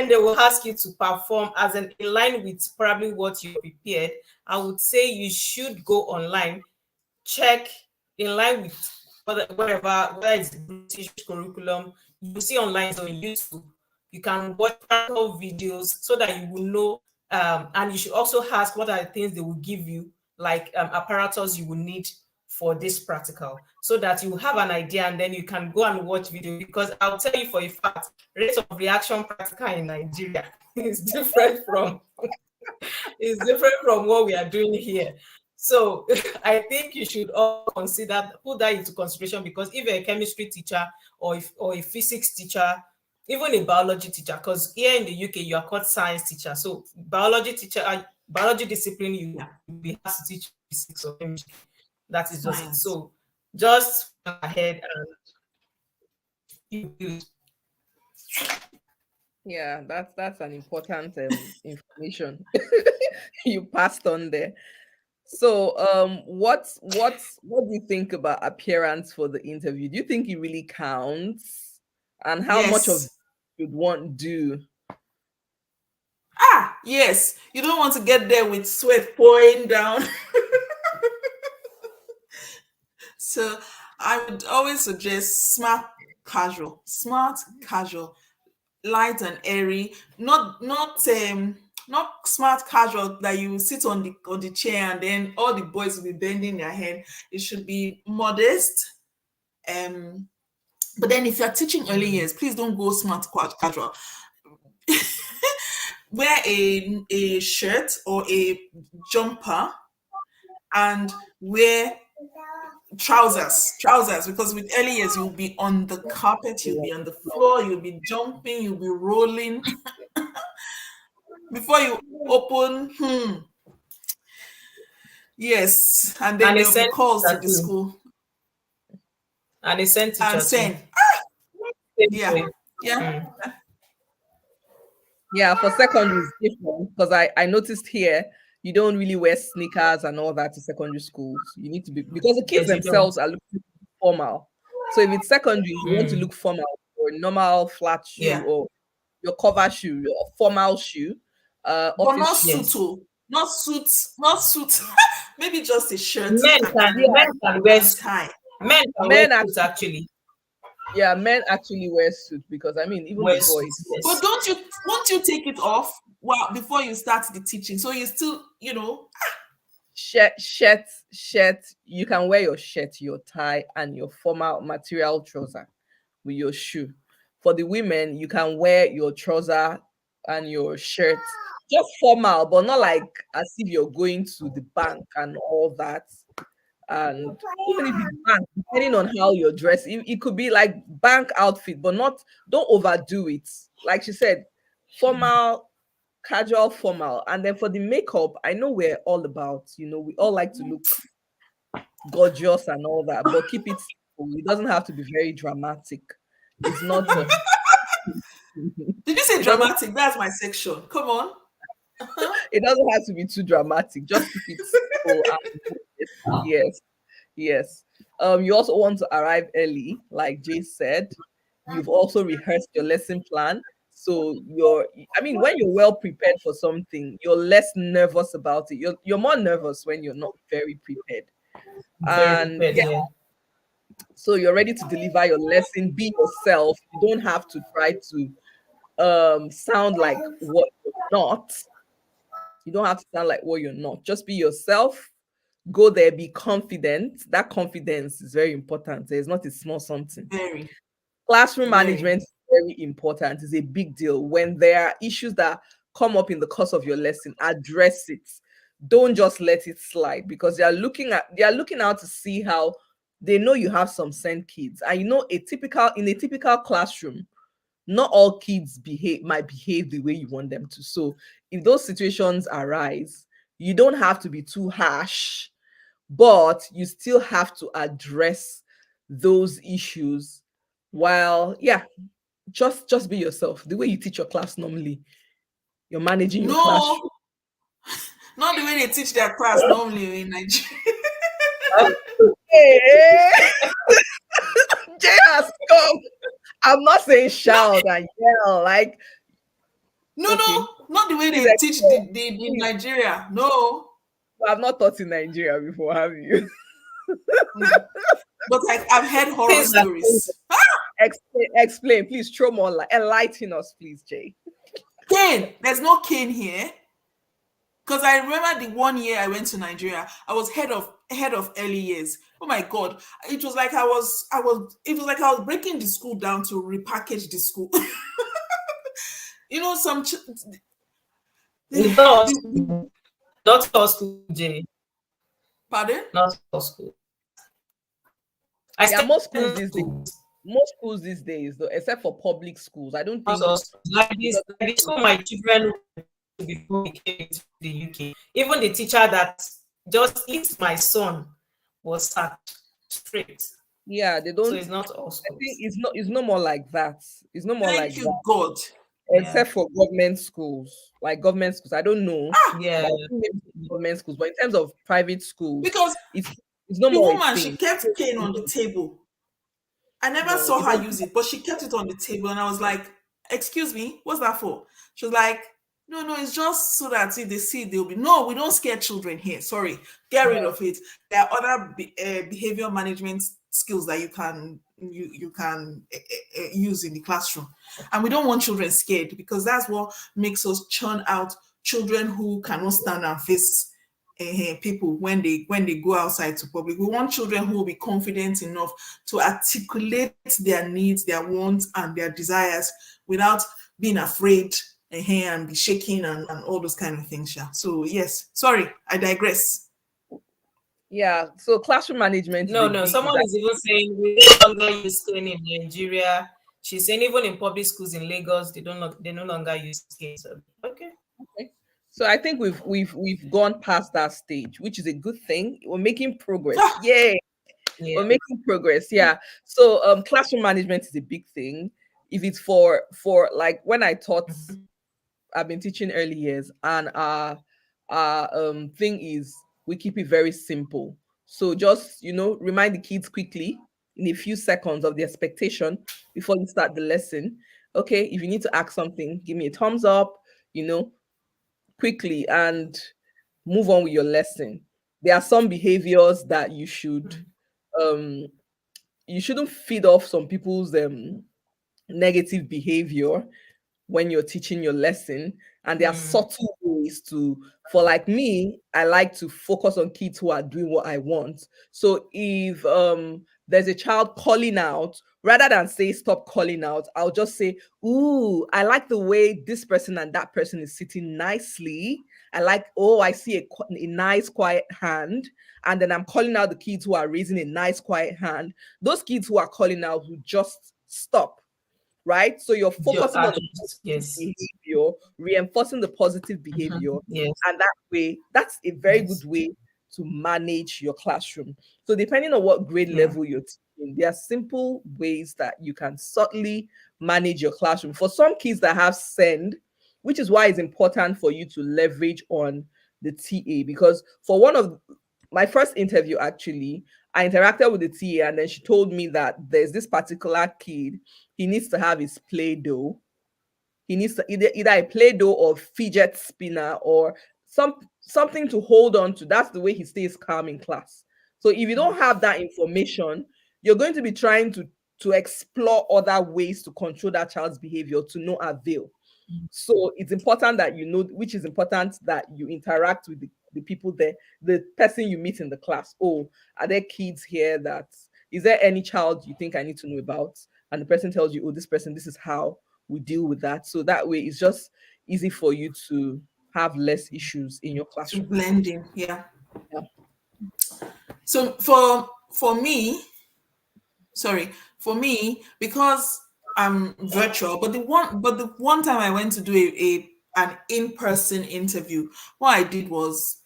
A: they will ask you to perform as in line with probably what you prepared. I would say you should go online, check in line with whether it's British curriculum. You see online on YouTube. You can watch practical videos so that you will know. And you should also ask what are the things they will give you, like apparatus you will need for this practical, so that you have an idea and then you can go and watch video. Because I'll tell you for a fact, rate of reaction practical in Nigeria is different from what we are doing here. So I think you should all put that into consideration, because if you're a chemistry teacher or a physics teacher, even a biology teacher, because here in the UK you are called science teacher. So biology discipline you
C: Yeah.
A: will be asked to teach physics or chemistry. That is just it.
C: Science.
A: So just ahead and you build.
B: Yeah, that's an important information you passed on there. So, what do you think about appearance for the interview? Do you think it really counts? And how much of
C: Yes.
B: it should one do?
C: Yes. You don't want to get there with sweat pouring down. So I would always suggest smart casual, light and airy, not smart casual that you sit on the chair and then all the boys will be bending their head. It should be modest. Um, but then if you're teaching early years, please don't go casual. Wear a shirt or a jumper and wear trousers, because with early years you'll be on the carpet, you'll be on the floor, you'll be jumping, you'll be rolling before you open. Yes, and then
A: And
C: there
A: it's
C: will be
A: sent
C: calls to
A: teacher
C: the
A: too.
C: school
A: And it's sent
C: and
A: teacher too.
C: send.
A: Same
C: Yeah,
A: way.
C: yeah.
A: Mm.
B: Yeah, for secondary is different because I noticed here you don't really wear sneakers and all that to secondary schools. You need to be because the kids
A: Yes, you don't.
B: themselves are looking formal. So if it's secondary, you want to
A: Mm.
B: look formal or normal flat shoe
C: Yeah,
B: or your cover shoe, your formal shoe,
C: but
B: office
C: not
B: shoe.
C: suit,
A: Yes.
C: oh. Not suit, not suit. Maybe just a shirt
A: Men can
B: Yeah,
A: men can wear
C: and
A: suit.
C: tie.
A: Men can wear
B: men
A: suits
B: actually,
A: actually.
B: yeah, men actually wear suits because I mean even the
A: Wear suits,
B: boys.
C: But
A: yes.
C: don't you won't you take it off well before you start the teaching? So you still,
B: Shirt. You can wear your shirt, your tie, and your formal material trouser with your shoe. For the women, you can wear your trouser and your shirt, just formal, but not like as if you're going to the bank and all that. And even if it's bank, depending on how you're dressed, it could be like bank outfit, but not don't overdo it. Like she said, formal, casual, formal. And then for the makeup, I know we're all about, we all like to look gorgeous and all that, but keep it simple. It doesn't have to be very dramatic. It's not
C: did you say
B: it doesn't
C: dramatic? That's my section. Come on.
B: it doesn't have to be too dramatic. Just keep it simple and yes, yes. You also want to arrive early, like Jay said. You've also rehearsed your lesson plan. So I mean, when you're well prepared for something, you're less nervous about it. You're more nervous when you're not very prepared.
A: Very
B: And
A: prepared, yeah.
B: so you're ready to deliver your lesson, be yourself. You don't have to try to sound like what you're not. You don't have to sound like what you're not. Just be yourself. Go there, be confident. That confidence is very important. It's not a small something.
C: Very,
B: Classroom
C: very.
B: management is very important. It's a big deal. When there are issues that come up in the course of your lesson, address it. Don't just let it slide because they are looking out to see how they know you have some sent kids. And in a typical classroom, not all kids might behave the way you want them to. So if those situations arise, you don't have to be too harsh, but you still have to address those issues while just be yourself the way you teach your class normally. You're managing your
C: No,
B: classroom.
C: not the way they teach their class normally in Nigeria.
B: Hey, Jay has come. I'm not saying shout and yell like
C: No,
B: okay.
C: no, not the way
B: Please
C: they teach
B: explain.
C: the in
B: Please.
C: Nigeria. No.
B: I've not taught in Nigeria before, have you?
C: Mm. But I've heard horror
A: Things that
C: stories.
B: Explain, please. Throw more light. Enlighten us, please, Jay.
C: Cane. There's no cane here. Because I remember the one year I went to Nigeria, I was head of early years. Oh my god. It was like I was breaking the school down to repackage the school. Some
A: it's not all
C: the,
A: school. Not all school, Jay.
C: pardon?
A: Not all school. I
B: Yeah,
A: stay
B: most schools
A: in
B: these days,
A: schools.
B: Though, except for public schools, I don't
A: Not
B: think
A: all schools.
B: because
A: Like the school my children went to before we came to the UK. Even the teacher that just hit my son was sacked straight.
B: yeah, they
A: So
B: don't.
A: it's not all
B: I think
A: schools.
B: it's no more like that. It's no more
C: Thank
B: like
C: you,
B: that.
C: God.
A: Yeah.
B: Except for government schools, like government schools. I don't know,
A: Yeah.
B: but I think maybe government schools. But in terms of private schools,
C: Because
B: it's it's no
C: the
B: more a
C: woman, she
B: thing.
C: kept cane on the table. I never
B: No,
C: saw
B: it
C: her
B: doesn't.
C: use it, but she kept it on the table, and I was like, "Excuse me, what's that for?" She was like, "No, no, it's just so that if they see it, they'll be no. We don't scare children here. Sorry, get rid
B: No.
C: of it. There are other behavior management skills that you can use in the classroom, and we don't want children scared because that's what makes us churn out children who cannot stand and face people when they go outside to public. We want children who will be confident enough to articulate their needs, their wants, and their desires without being afraid and be shaking and all those kind of things. Yeah. So yes, sorry, I digress.
B: Yeah. So classroom management is
A: No,
B: a
A: no.
B: big. Is
A: Someone
B: that
A: is even saying we no longer use cane in Nigeria. She's saying even in public schools in Lagos, they no longer use cane. So okay.
B: okay? So I think we've gone past that stage, which is a good thing. We're making progress.
C: Ah,
B: Yay,
A: Yeah.
B: we're making progress. Yeah. So classroom management is a big thing. If it's for like when I taught, I've been teaching early years, and our thing is we keep it very simple. So just remind the kids quickly in a few seconds of the expectation before you start the lesson. Okay, if you need to ask something, give me a thumbs up, you know, quickly, and move on with your lesson. There are some behaviors that um you shouldn't feed off some people's negative behavior when you're teaching your lesson. And there are
A: Mm,
B: subtle ways to, for like me, I like to focus on kids who are doing what I want. So if there's a child calling out, rather than say stop calling out, I'll just say, ooh, I like the way this person and that person is sitting nicely. I like, oh, I see a nice quiet hand. And then I'm calling out the kids who are raising a nice quiet hand. Those kids who are calling out will just stop, right? So you're
A: your
B: focusing on the
A: adults,
B: positive
A: yes.
B: behavior, reinforcing the positive behavior,
A: Yes.
B: and that way, that's a very good
A: Yes.
B: way to manage your classroom. So depending on what grade
A: Yeah.
B: level you're teaching, there are simple ways that you can subtly manage your classroom. For some kids that have send, which is why it's important for you to leverage on the TA, because for one of my first interview, actually, I interacted with the TA, and then she told me that there's this particular kid, he needs to have his play-doh. He needs to either a play-doh or fidget spinner or something to hold on to. That's the way he stays calm in class. So if you don't have that information, you're going to be trying to explore other ways to control that child's behavior to no avail. So it's important that you know, which is important that you interact with the people there, the person you meet in the class. Oh, are there kids here that, is there any child you think I need to know about? And the person tells you, oh, this person, this is how we deal with that. So that way it's just easy for you to have less issues in your
C: to
B: classroom.
C: blend in. Yeah.
B: Yeah.
C: So for me, sorry, for me, because I'm virtual, but the one time I went to do a an in-person interview, what I did was,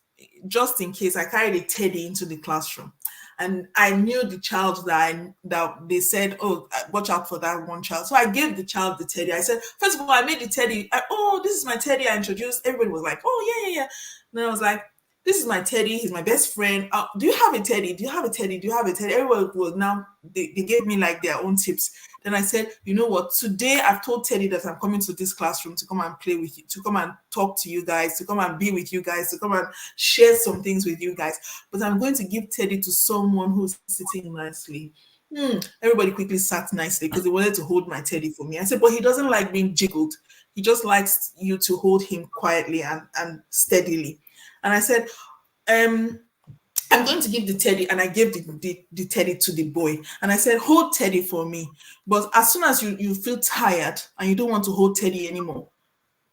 C: just in case, I carried a teddy into the classroom. And I knew the child that they said, oh, watch out for that one child. So I gave the child the teddy. I said, first of all, I made the teddy. Oh, this is my teddy. I introduced. Everybody was like, oh, yeah, yeah, yeah. And I was like, this is my teddy. He's my best friend. Do you have a teddy? Do you have a teddy? Do you have a teddy? Everyone was now, they gave me like their own tips. Then I said, you know what? Today I've told Teddy that I'm coming to this classroom to come and play with you, to come and talk to you guys, to come and be with you guys, to come and share some things with you guys. But I'm going to give Teddy to someone who's sitting nicely. Everybody quickly sat nicely because they wanted to hold my teddy for me. I said, but he doesn't like being jiggled. He just likes you to hold him quietly and steadily. And I said, um, I'm going to give the teddy, and I gave the teddy to the boy. And I said, hold Teddy for me. But as soon as you feel tired and you don't want to hold Teddy anymore,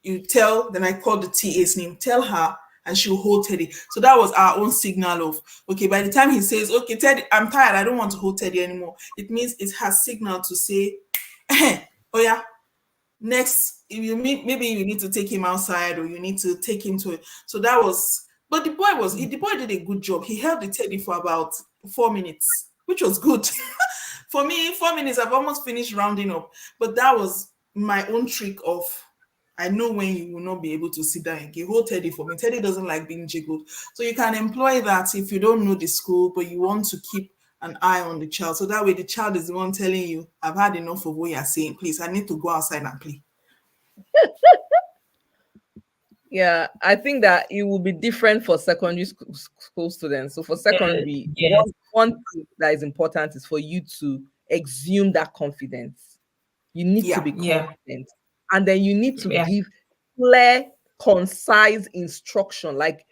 C: you tell, then I called the TA's name, tell her, and she'll hold Teddy. So that was our own signal of, okay, by the time he says, okay, Teddy, I'm tired, I don't want to hold Teddy anymore, it means it has signal to say, oh yeah, next, if you meet, maybe you need to take him outside, or you need to take him to, so that was, but the boy did a good job. He held the teddy for about 4 minutes, which was good. For me, 4 minutes, I've almost finished rounding up. But that was my own trick of, I know when you will not be able to sit down again. Hold Teddy for me. Teddy doesn't like being jiggled. So you can employ that if you don't know the school, but you want to keep an eye on the child. So that way the child is the one telling you, I've had enough of what you're saying. Please, I need to go outside and play.
B: Yeah, I think that it will be different for secondary school students. So for secondary,
A: Yes.
B: one thing that is important is for you to exume that confidence. You need to
C: Yeah.
B: be
A: Yeah.
B: confident, and then you need to
A: Yeah.
B: give clear, concise instruction. Like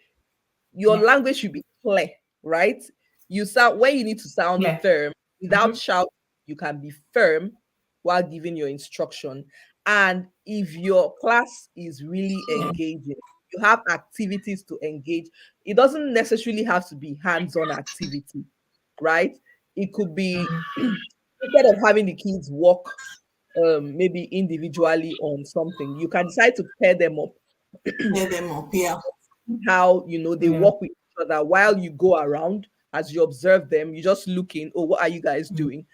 B: your
A: Yeah.
B: language should be clear, right? You sound, when you need to sound
A: Yeah.
B: firm without
A: Mm-hmm.
B: shouting, you can be firm while giving your instruction. And if your class is really
A: Yeah.
B: engaging, you have activities to engage. It doesn't necessarily have to be hands-on activity, right? It could be instead of having the kids work maybe individually on something, you can decide to pair them up,
C: Clear them up. Yeah.
B: how they
A: Yeah.
B: work with each other while you go around. As you observe them, you just look in, oh, what are you guys
A: Mm.
B: doing?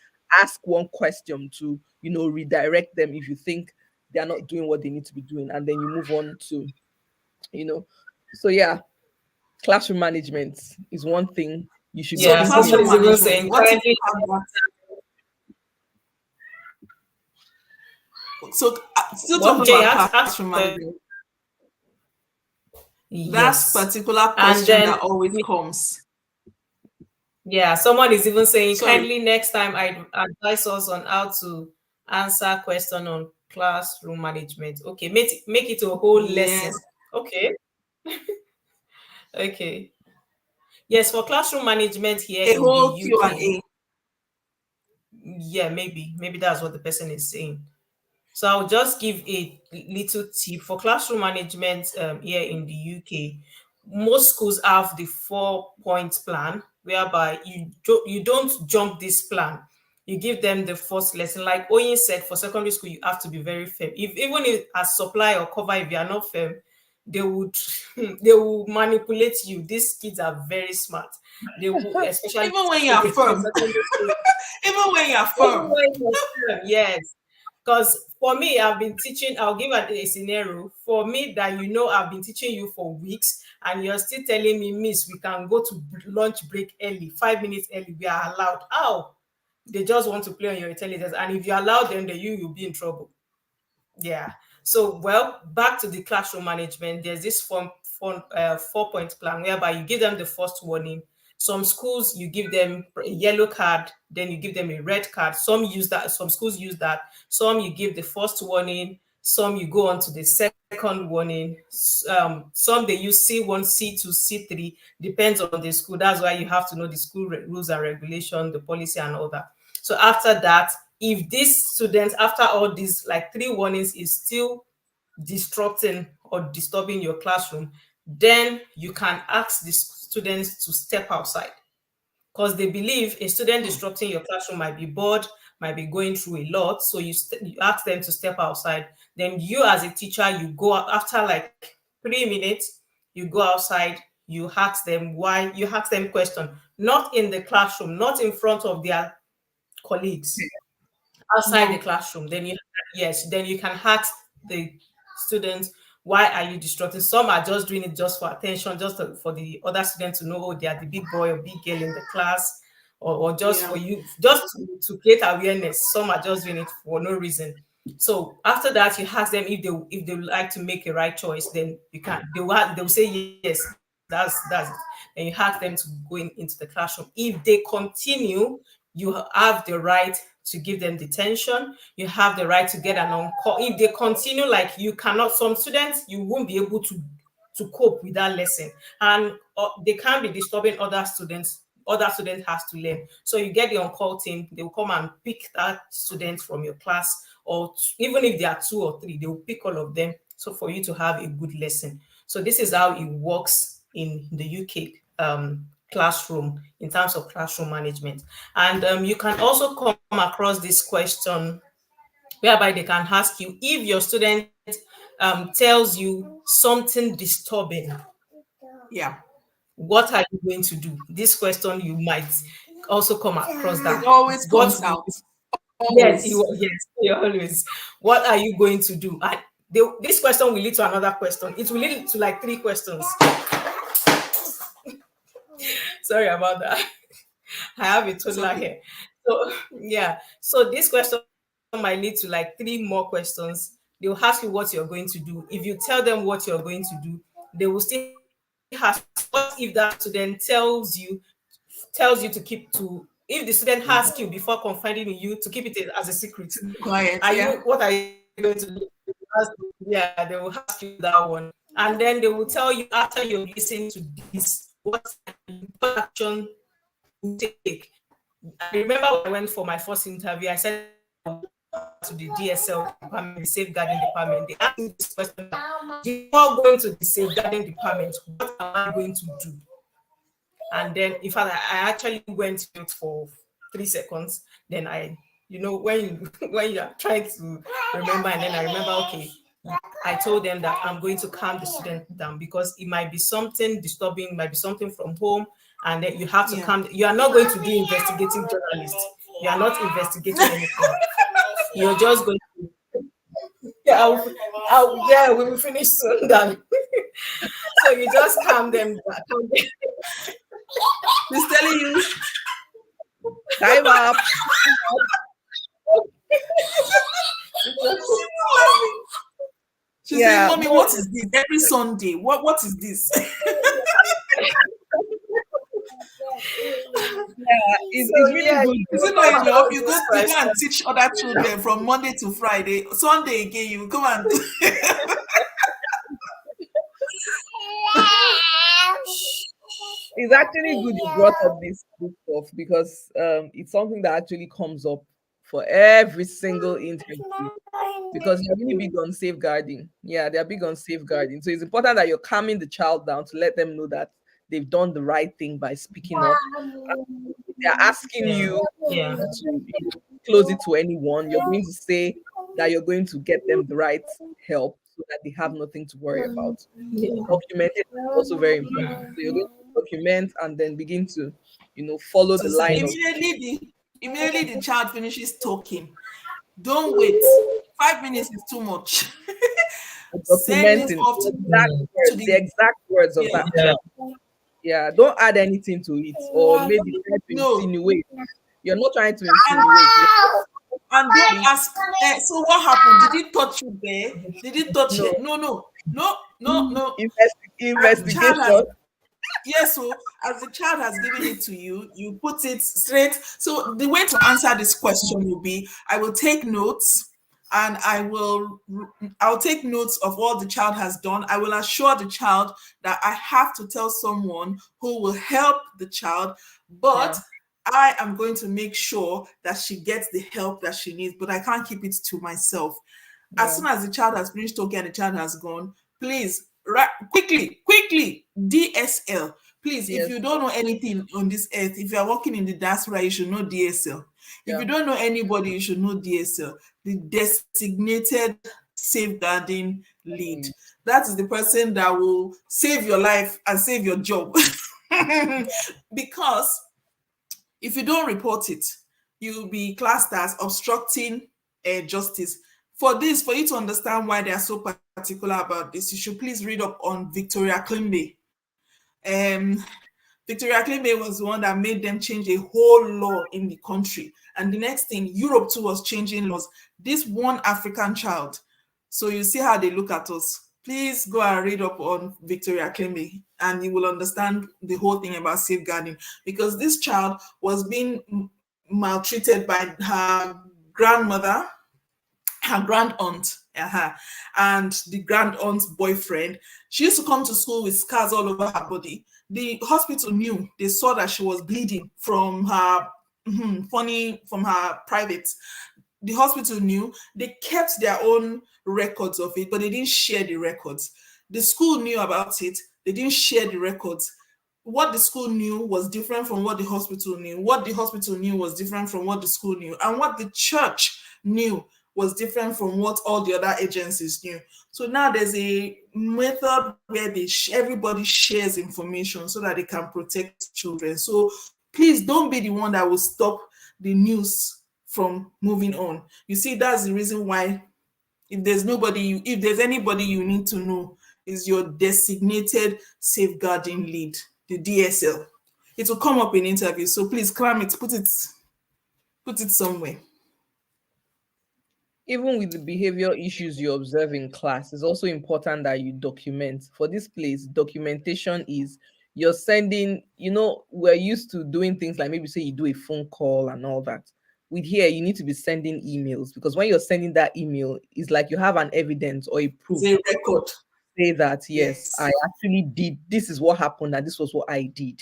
B: Ask one question to redirect them if you think they're not doing what they need to be doing, and then you move on to you know so yeah, classroom management is one thing you should be
C: So
A: Yeah.
B: thinking
C: classroom
A: Somebody's
B: about.
A: even
C: management.
A: saying
C: What if
A: kindly.
C: you have that? So still
A: What
C: talking
A: Jay
C: about
A: asked
C: classroom
A: the
C: management. That
A: yes.
C: particular
A: And
C: question
A: then
C: that always comes.
A: yeah, someone is even saying
C: Sorry.
A: kindly next time I advise us on how to answer question on classroom management. Okay, make it a whole
C: Yes.
A: lesson. Okay. Okay. Yes, for classroom management here
C: A
A: in the
C: whole Q and
A: UK,
C: A.
A: yeah, maybe that's what the person is saying. So I'll just give a little tip for classroom management here in the UK. Most schools have the 4 point plan, whereby you don't jump this plan. You give them the first lesson. Like Oyin said, for secondary school, you have to be very firm. If even if as supply or cover, if you are not firm, they would they will manipulate you. These kids are very smart. They will, especially
C: Even when you're
A: in
C: firm.
A: secondary school.
C: Even when you're
A: Even
C: firm.
A: when you're firm, yes. Because for me, I've been teaching, I'll give a scenario. For me, that I've been teaching you for weeks, and you're still telling me, Miss, we can go to lunch break early, 5 minutes early, we are allowed. How? They just want to play on your intelligence. And if you allow them, then you'll be in trouble. Yeah. So, well, back to the classroom management. There's this 4 point plan whereby you give them the first warning. Some schools you give them a yellow card, then you give them a red card. Some use that. Some schools use that. Some you give the first warning. Some you go on to the second warning. Some they use C1, C2, C3. Depends on the school. That's why you have to know the school rules and regulation, the policy, and all that. So after that, if these students, after all these like 3 warnings, is still disrupting or disturbing your classroom, then you can ask the students to step outside, because they believe a student disrupting your classroom might be bored, might be going through a lot. So you ask them to step outside. Then you, as a teacher, you go out after like 3 minutes. You go outside. You ask them question, not in the classroom, not in front of their colleagues, outside the
C: No.
A: classroom. Then you can ask the students, why are you distracting? Some are just doing it just for attention, for the other students to know, oh, they are the big boy or big girl in the class, or just
C: Yeah.
A: for you, just to create awareness. Some are just doing it for no reason. So after that, you ask them if they would like to make a right choice. Then they will say yes, that's it. And you ask them to go into the classroom. If they continue, you have the right to give them detention. You have the right to get an on-call. If they continue, like you cannot, some students, you won't be able to cope with that lesson. And they can't be disturbing other students. Other students has to learn. So you get the on-call team, they will come and pick that student from your class, or even if there are 2 or 3, they will pick all of them. So for you to have a good lesson. So this is how it works in the UK classroom in terms of classroom management. And you can also come across this question whereby they can ask you, if your student tells you something disturbing,
C: Yeah.
A: what are you going to do? This question you might also come across
C: It
A: that.
C: always
A: What?
C: comes out.
A: Yes,
C: Always.
A: yes, you always. What are you going to do? And this question will lead to another question. It will lead to like 3 questions. Sorry about that. I have a
C: It's
A: toddler
C: okay.
A: here. So yeah. So this question might lead to like 3 more questions. They'll ask you what you're going to do. If you tell them what you're going to do, they will still ask, what if that student tells you to if the student asks you before confiding in you to keep it as a secret,
C: Quiet.
A: are
C: Yeah.
A: you what are you going to do? Yeah, they will ask you that one. And then they will tell you, after you've listened to this, what action you take. I remember when I went for my first interview, I said to the DSL department, the safeguarding department. They asked me this question: before going to the safeguarding department, what am I going to do? And then, in fact, I actually went mute for 3 seconds. Then when you when you are trying to remember, and then I remember, okay, I told them that I'm going to calm the student down because it might be something disturbing, it might be something from home, and then you have to
C: Yeah.
A: calm. You are not going to be investigating journalists. You are not investigating anything. You're just going to. Yeah, yeah, we will finish soon. Then. So you just calm them down.
C: He's telling you.
B: Time up.
C: She's saying,
B: Yeah,
C: "Mommy, what is this? Every Sunday, what is this?"
B: it's really
A: yeah,
B: good.
C: Is it not enough? You go and teach other children from Monday to Friday. Sunday again, you come and do.
B: It's actually good you brought up this stuff because it's something that actually comes up for every single interview because they're really big on safeguarding. Yeah, they're big on safeguarding. So it's important that you're calming the child down to let them know that they've done the right thing by speaking up. They're asking you
A: Yeah.
B: to close it to anyone. You're going to say that you're going to get them the right help so that they have nothing to worry about.
A: Yeah.
B: Documentation is also very important. So you're going to document and then begin to, follow the
C: So
B: line of
C: immediately the child finishes talking. Don't wait. 5 minutes is too much. Send it
B: documenting
C: off
B: the
C: to the
B: exact words of
C: yeah.
B: that child. Yeah, don't add anything to it or maybe try to
C: No.
B: insinuate. You're not trying to insinuate.
C: And don't ask, so what happened? Did it touch you there? Did it touch
B: No.
C: you? No. Child has,
B: Investigation.
C: yes, so as the child has given it to you, you put it straight. So the way to answer this question will be, I will take notes and I'll take notes of what the child has done. I will assure the child that I have to tell someone who will help the child, but I am going to make sure that she gets the help that she needs, but I can't keep it to myself. As soon as the child has finished talking and the child has gone, please, quickly, DSL. Please, if
B: Yes.
C: you don't know anything on this earth, if you are working in the diaspora, you should know DSL. If you don't know anybody, you should know DSL, the designated safeguarding lead. That is the person that will save your life and save your job. Because if you don't report it, you'll be classed as obstructing justice. For you to understand why they are so particular about this, you should please read up on Victoria Klimbe. Victoria Klimbe was the one that made them change a whole law in the country. And the next thing, Europe too was changing laws. This one African child. So you see how they look at us. Please go and read up on Victoria Klimbe and you will understand the whole thing about safeguarding. Because this child was being maltreated by her grandmother, her grand aunt, and the grand aunt's boyfriend. She used to come to school with scars all over her body. The hospital knew. They saw that she was bleeding from her from her private. The hospital knew. They kept their own records of it, but they didn't share the records. The school knew about it. They didn't share the records. What the school knew was different from what the hospital knew. What the hospital knew was different from what the school knew. And what the church knew was different from what all the other agencies knew. So now there's a method where everybody shares information so that they can protect children. So please don't be the one that will stop the news from moving on. You see, that's the reason why if there's anybody you need to know, is your designated safeguarding lead, the DSL. It will come up in interview. So please cram it, put it somewhere.
B: Even with the behavior issues you observe in class, it's also important that you document. For this place, documentation is you're sending, we're used to doing things like maybe say you do a phone call and all that. With here, you need to be sending emails because when you're sending that email, it's like you have an evidence or a proof.
C: It's a record.
B: Say that, yes, I actually did, this is what happened and this was what I did,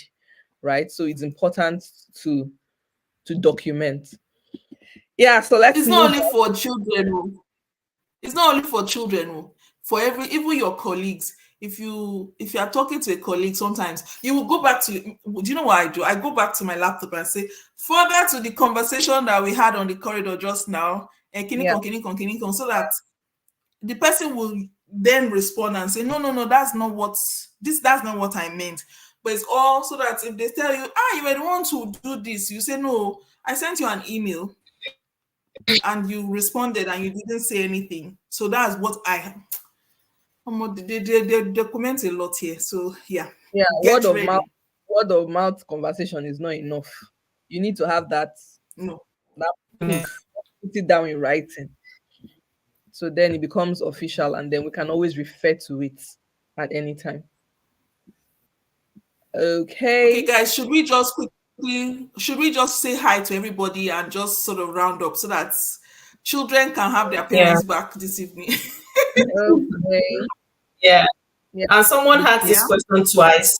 B: right? So it's important to document. Yeah, so let's
C: It's not only for children. It's not only for children. For even your colleagues. If you are talking to a colleague, sometimes you will go back to. Do you know what I do? I go back to my laptop and say, further to the conversation that we had on the corridor just now, so that the person will then respond and say, no, that's not what I meant. But it's all so that if they tell you, you were the one to do this, you say, no, I sent you an email and you responded and you didn't say anything. So that's what they document a lot here. So yeah,
B: Yeah,
C: get ready.
B: word of mouth conversation is not enough. You need to have
C: No.
B: that
A: Yeah.
B: proof, put it down in writing. So then it becomes official, and then we can always refer to it at any time.
C: Okay,
B: Okay.
C: guys, should we just say hi to everybody and just sort of round up so that children can have their
A: Yeah.
C: parents back this evening?
B: Okay.
A: Yeah.
B: Yeah.
A: And someone asked
C: Yeah.
A: this question twice.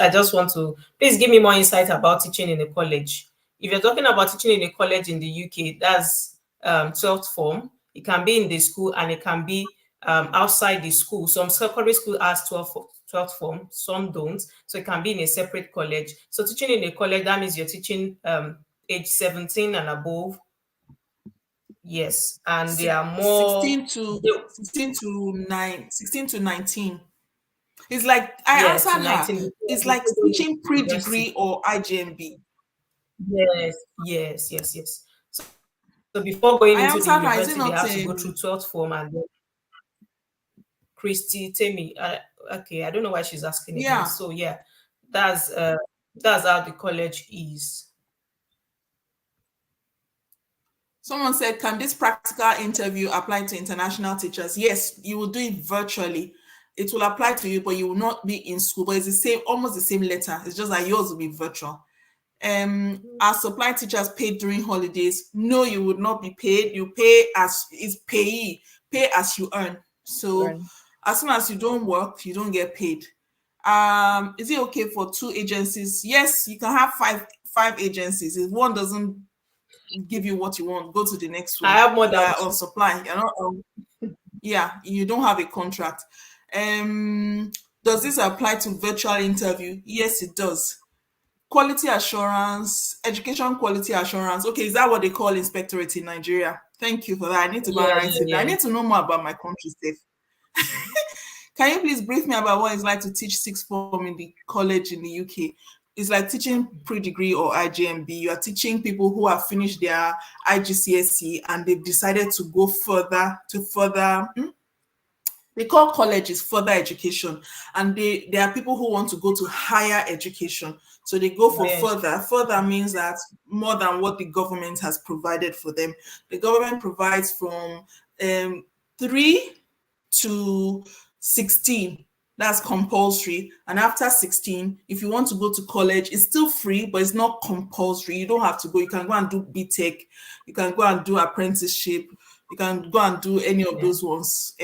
A: I just want to please give me more insight about teaching in a college. If you're talking about teaching in a college in the UK, that's 12th form. It can be in the school and it can be outside the school. Some secondary school has 12th form, some don't. So it can be in a separate college. So teaching in a college, that means you're teaching age 17 and above. Yes. And they are more,
C: 16 to 19. It's like I
A: yeah, to
C: answered her.
A: 19
C: It's
A: before
C: like
A: going into
C: teaching
A: university.
C: pre-degree or IGMB.
A: Yes. So before going
C: I
A: into the
C: answered her. Is it
A: university, they
C: not?
A: have to go through 12th form and then Christy Temi. Okay, I don't know why she's asking again.
C: Yeah.
A: So yeah, that's uh that's how the college is.
C: Someone said, can this practical interview apply to international teachers? Yes, you will do it virtually. It will apply to you, but you will not be in school. But it's the same, almost the same letter. It's just that yours will be virtual. Are supply teachers paid during holidays? No, you would not be paid. You pay as is pay as you earn. So
B: Right.
C: as soon as you don't work, you don't get paid. Is it okay for two agencies? Yes, you can have five agencies. If one doesn't give you what you want, go to the next
A: I
C: one.
A: have more
C: You
A: than
C: are on
A: two.
C: supply. You're not yeah, you don't have a contract. Does this apply to virtual interview? Yes, it does. Quality assurance, education quality assurance. Okay, is that what they call inspectorate in Nigeria? Thank you for that. I need to go and
A: Yeah,
C: write it down. I
A: yeah.
C: need to know more about my country safe. Can you please brief me about what it's like to teach sixth form in the college in the UK? It's like teaching pre-degree or IGMB. You are teaching people who have finished their IGCSE and they've decided to go further. They call colleges further education, and there are people who want to go to higher education, so they go for
A: Yes.
C: further means that more than what the government has provided for them. The government provides from 3 to 16. That's compulsory. And after 16, if you want to go to college, it's still free, but it's not compulsory. You don't have to go. You can go and do BTech. You can go and do apprenticeship. You can go and do any of
A: Yeah.
C: those ones.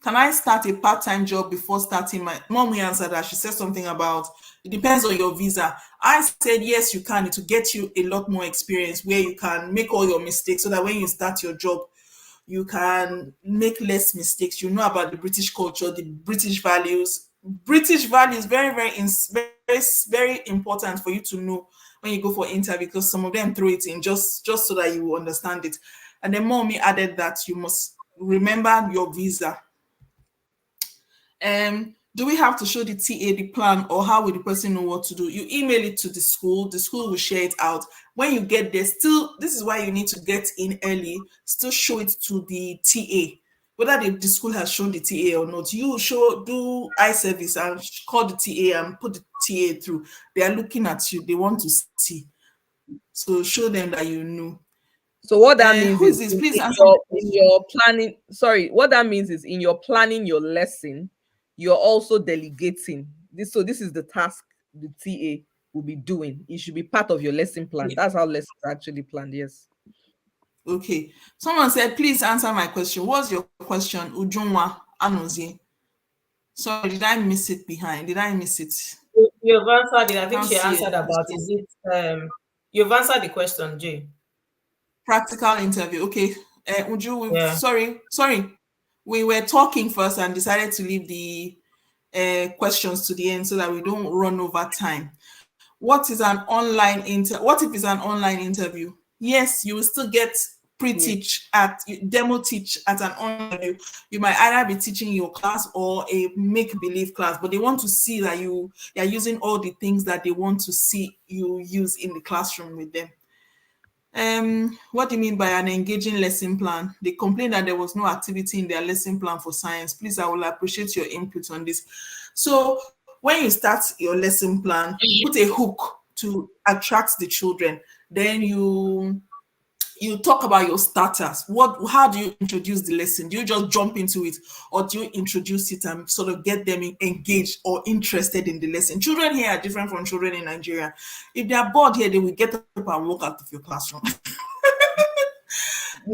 C: Can I start a part-time job before starting my mom? We answered that. She said something about it depends on your visa. I said yes, you can. It will get you a lot more experience where you can make all your mistakes so that when you start your job, you can make less mistakes. You know about the British culture, the British values. British values very important for you to know when you go for interview, because some of them throw it in just so that you will understand it. And then mommy added that you must remember your visa. Do we have to show the TA the plan, or how will the person know what to do? You email it to the school will share it out. When you get there, still, this is why you need to get in early, still show it to the TA. Whether the school has shown the TA or not, you do eye service and call the TA and put the TA through. They are looking at you, they want to see. So show them that you know.
B: So what that means
C: Who
B: is
C: is this? Please answer my
B: in
C: question.
B: your planning. Sorry, what that means is in your planning your lesson, you're also delegating this. So this is the task the TA will be doing. It should be part of your lesson plan. That's how lessons are actually planned. Yes.
C: Okay. Someone said, please answer my question. What's your question? Ujunwa Anozie. Sorry, did I miss it behind? Did I miss it?
A: You've answered it. I
C: I
A: think
C: can't
A: she
C: see
A: answered
C: it.
A: about is it you've answered the question, Jay.
C: Practical interview. Okay. Uju,
A: Yeah.
C: sorry. We were talking first and decided to leave the questions to the end so that we don't run over time. What if it's an online interview? Yes, you will still get
B: Yeah.
C: pre-teach at demo teach at an online, you might either be teaching your class or a make-believe class, but they want to see that you're using all the things that they want to see you use in the classroom with them. What do you mean by an engaging lesson plan? They complained that there was no activity in their lesson plan for science. Please, I will appreciate your input on this. So when you start your lesson plan, you put a hook to attract the children. Then you talk about your starters. How do you introduce the lesson? Do you just jump into it, or do you introduce it and sort of get them engaged or interested in the lesson? Children here are different from children in Nigeria. If they are bored here, they will get up and walk out of your classroom.
B: You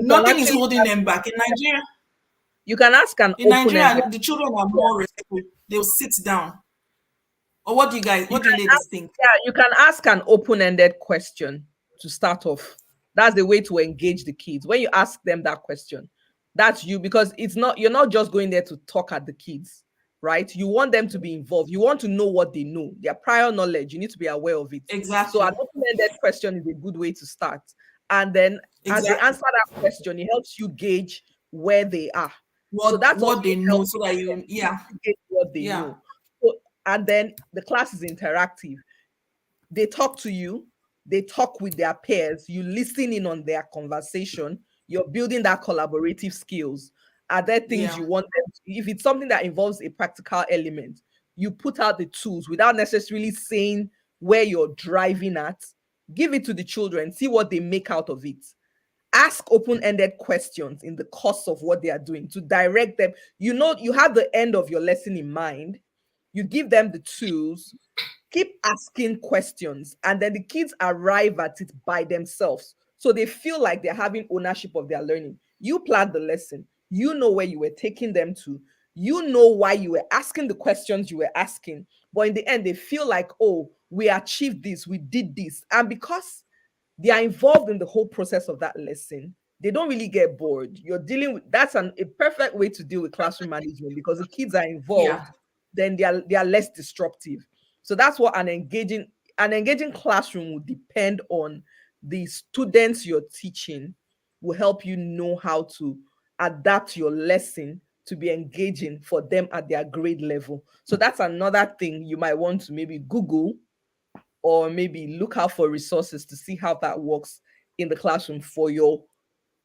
B: can
C: Nothing is
B: actually
C: holding them back. In Nigeria,
B: you can ask an open-ended.
C: the children are more respectful. They'll sit down. Or what do you guys,
B: You
C: what do
B: can
C: you ladies
B: ask,
C: think?
B: yeah, you can ask an open-ended question to start off. That's the way to engage the kids. When you ask them that question, that's you, because it's not, you're not just going there to talk at the kids, right? You want them to be involved. You want to know what they know, their prior knowledge. You need to be aware of it. So
C: Exactly.
B: an open-ended question is a good way to start. And then as they
C: Exactly.
B: answer that question, it helps you gauge where they are. So that's also
C: What they know
B: helps
C: so that you, yeah,
B: to gauge what they
C: yeah,
B: know. So, and then the class is interactive. They talk to you, they talk with their peers, you listen in on their conversation, you're building that collaborative skills. Are there things
C: yeah,
B: you want them to, if it's something that involves a practical element, you put out the tools without necessarily saying where you're driving at, give it to the children, see what they make out of it. Ask open-ended questions in the course of what they are doing to direct them. You know, you have the end of your lesson in mind, you give them the tools, keep asking questions, and then the kids arrive at it by themselves, so they feel like they're having ownership of their learning. You planned the lesson, you know where you were taking them to, you know why you were asking the questions you were asking, but in the end they feel like, oh, we achieved this, we did this. And because they are involved in the whole process of that lesson, they don't really get bored. You're dealing with, that's a perfect way to deal with classroom management, because the kids are
C: yeah.
B: involved, then they are less disruptive. So that's what an engaging classroom would depend on. The students you're teaching will help you know how to adapt your lesson to be engaging for them at their grade level. So that's another thing you might want to maybe Google, or maybe look out for resources to see how that works in the classroom for your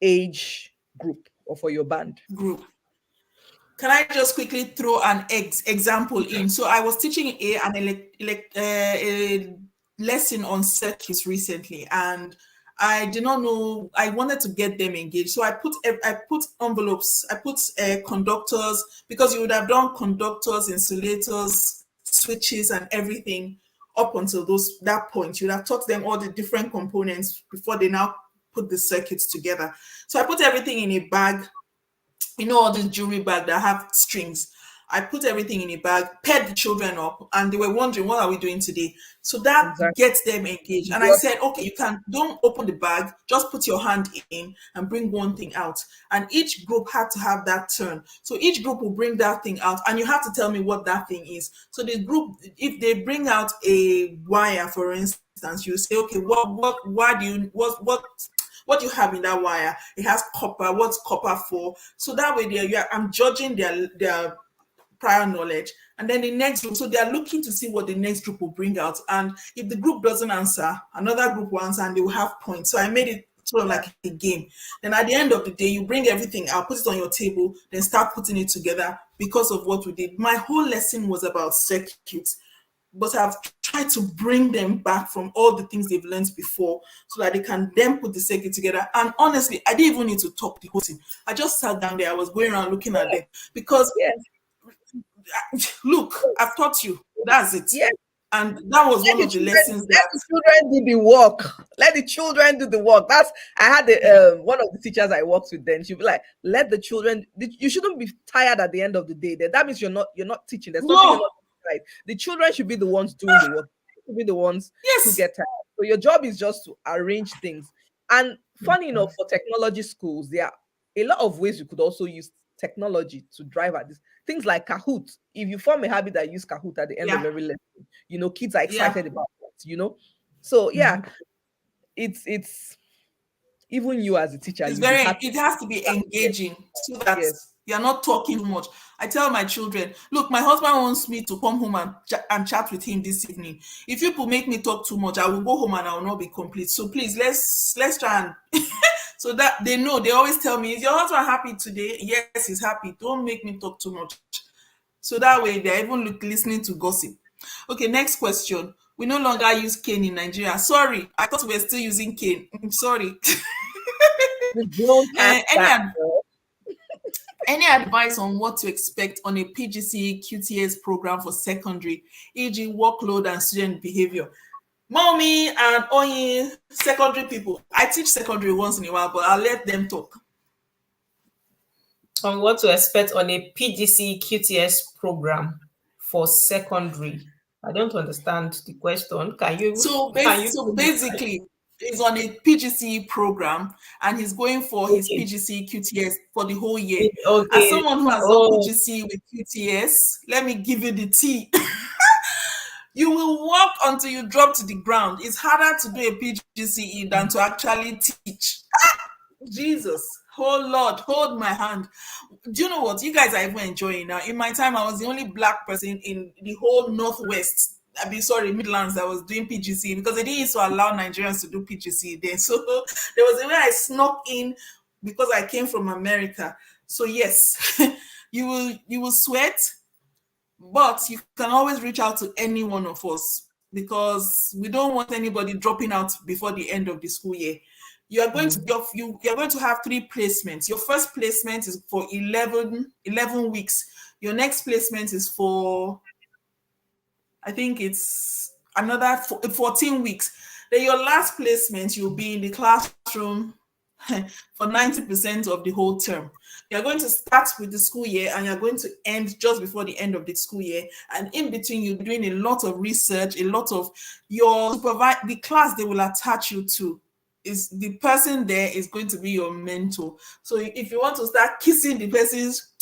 B: age group or for your band.
C: Group. Can I just quickly throw an example in? So I was teaching a lesson on circuits recently, and I did not know. I wanted to get them engaged, so I put envelopes. I put conductors, because you would have done conductors, insulators, switches, and everything up until that point. You'd have taught them all the different components before they now put the circuits together. So I put everything in a bag, all this jewelry bag that have strings. I put everything in a bag, paired the children up, and they were wondering, what are we doing today? So that
B: Exactly.
C: gets them engaged. And I
B: What?
C: said, okay, don't open the bag, just put your hand in and bring one thing out. And each group had to have that turn. So each group will bring that thing out, and you have to tell me what that thing is. So the group, if they bring out a wire, for instance, you say, okay, what do you have in that wire? It has copper. What's copper for? So that way, I'm judging their prior knowledge. And then the next group, so they are looking to see what the next group will bring out. And if the group doesn't answer, another group will answer, and they will have points. So I made it sort of like a game. Then at the end of the day, you bring everything out, put it on your table, then start putting it together because of what we did. My whole lesson was about circuits, but I've tried to bring them back from all the things they've learned before so that they can then put the circuit together. And honestly, I didn't even need to talk the whole thing. I just sat down there. I was going around looking at them because,
B: Yes.
C: look, I've taught you. That's it.
B: Yes.
C: And that was
B: Let
C: one
B: the
C: of the
B: children
C: lessons
B: let
C: that,
B: the children do the work. Let the children do the work. That's I had one of the teachers I worked with then. She'd be like, let the children, you shouldn't be tired at the end of the day. That means you're not teaching. There's something you're
C: no,
B: not doing right. The children should be the ones doing the work. They should be the ones who
C: yes,
B: get tired. So your job is just to arrange things. And funny enough, for technology schools, there are a lot of ways you could also use technology to drive at this. Things like Kahoot. If you form a habit that you use Kahoot at the end of
C: yeah,
B: every lesson, kids are
C: yeah,
B: excited about that. So yeah, it's even you as a teacher,
C: It's
B: you'll be
C: very,
B: happy.
C: it has to be engaging so that
B: Yes.
C: you're not talking too much. I tell my children, look, my husband wants me to come home and, and chat with him this evening. If people make me talk too much, I will go home and I will not be complete. So please, let's try and so that they know. They always tell me, is your husband happy today? Yes, he's happy. Don't make me talk too much. So that way they're even listening to gossip. Okay, next question. We no longer use cane in Nigeria. Sorry, I thought we were still using cane. I'm sorry.
B: We've grown
C: uh,
B: past
C: any
B: that.
C: ad- any advice on what to expect on a PGC QTS program for secondary, e.g., workload and student behavior? Mommy and Oyin, secondary people. I teach secondary once in a while, but I'll let them talk.
A: On what to expect on a PGC QTS program for secondary. I don't understand the question.
C: So basically, he's on a PGC program and he's going for his
A: Okay.
C: PGC QTS for the whole year. As
A: Okay.
C: someone who has done
A: Oh,
C: PGC with QTS, let me give you the tea. You will walk until you drop to the ground. It's harder to do a PGCE than to actually teach. Jesus, oh Lord, hold my hand. Do you know what? You guys are even enjoying now. In my time, I was the only black person in the whole Northwest. I mean, sorry, Midlands that was doing PGC because they didn't used to allow Nigerians to do PGC then. So there was a way I snuck in because I came from America. So yes, you will sweat, but you can always reach out to any one of us because we don't want anybody dropping out before the end of the school year. You are going to you're going to have 3 placements. Your first placement is for 11 weeks. Your next placement is for, I think it's another 14 weeks. Then your last placement, you'll be in the classroom for 90% of the whole term. You're going to start with the school year and you're going to end just before the end of the school year. And in between, you're doing a lot of research, a lot of your the class they will attach you to is the person there is going to be your mentor. So if you want to start kissing the person's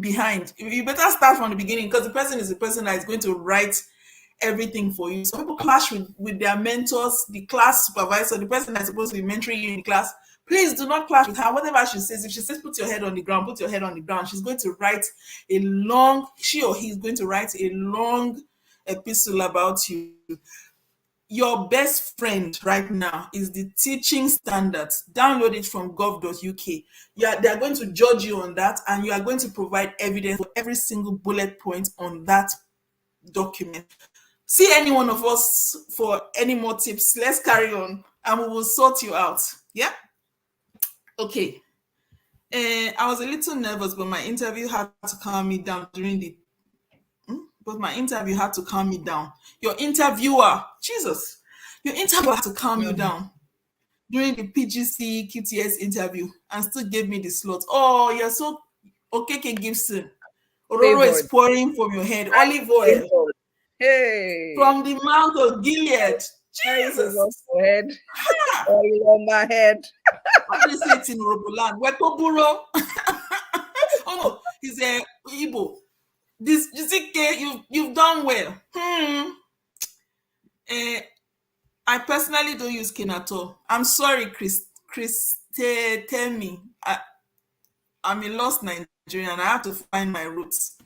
C: behind, you better start from the beginning because the person is the person that is going to write everything for you. So people clash with their mentors, the class supervisor, the person that's supposed to be mentoring you in the class. Please do not clash with her. Whatever she says, if she says put your head on the ground, put your head on the ground, she's going to write she or he is going to write a long epistle about you. Your best friend right now is the teaching standards. Download it from gov.uk. They're going to judge you on that, and you are going to provide evidence for every single bullet point on that document. See any one of us for any more tips. Let's carry on and we will sort you out. Yeah? Okay. I was a little nervous, but my interview had to calm me down Your interviewer, Jesus, your interviewer had to calm you down during the PGC QTS interview and still gave me the slot. Oh, you're so okay, Gibson. Ororo is
B: Favored.
C: pouring from your head. Olive oil.
B: Favored. Hey.
C: From the mouth of Gilead. Jesus.
B: Head. Oil on my head.
C: How do you say it in Roboland? Wekoburo. Oh no, he's a Igbo. This you've done well. I personally don't use cane at all. I'm sorry, tell me. I'm a lost Nigerian. I have to find my roots.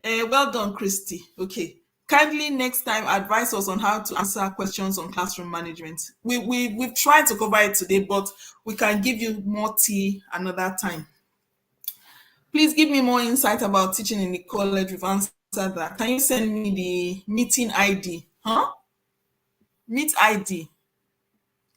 C: Well done, Christy. Okay. Kindly next time advise us on how to answer questions on classroom management. We've tried to cover it today, but we can give you more tea another time. Please give me more insight about teaching in the college. We've answered that. Can you send me the meeting ID? Huh? Meet ID.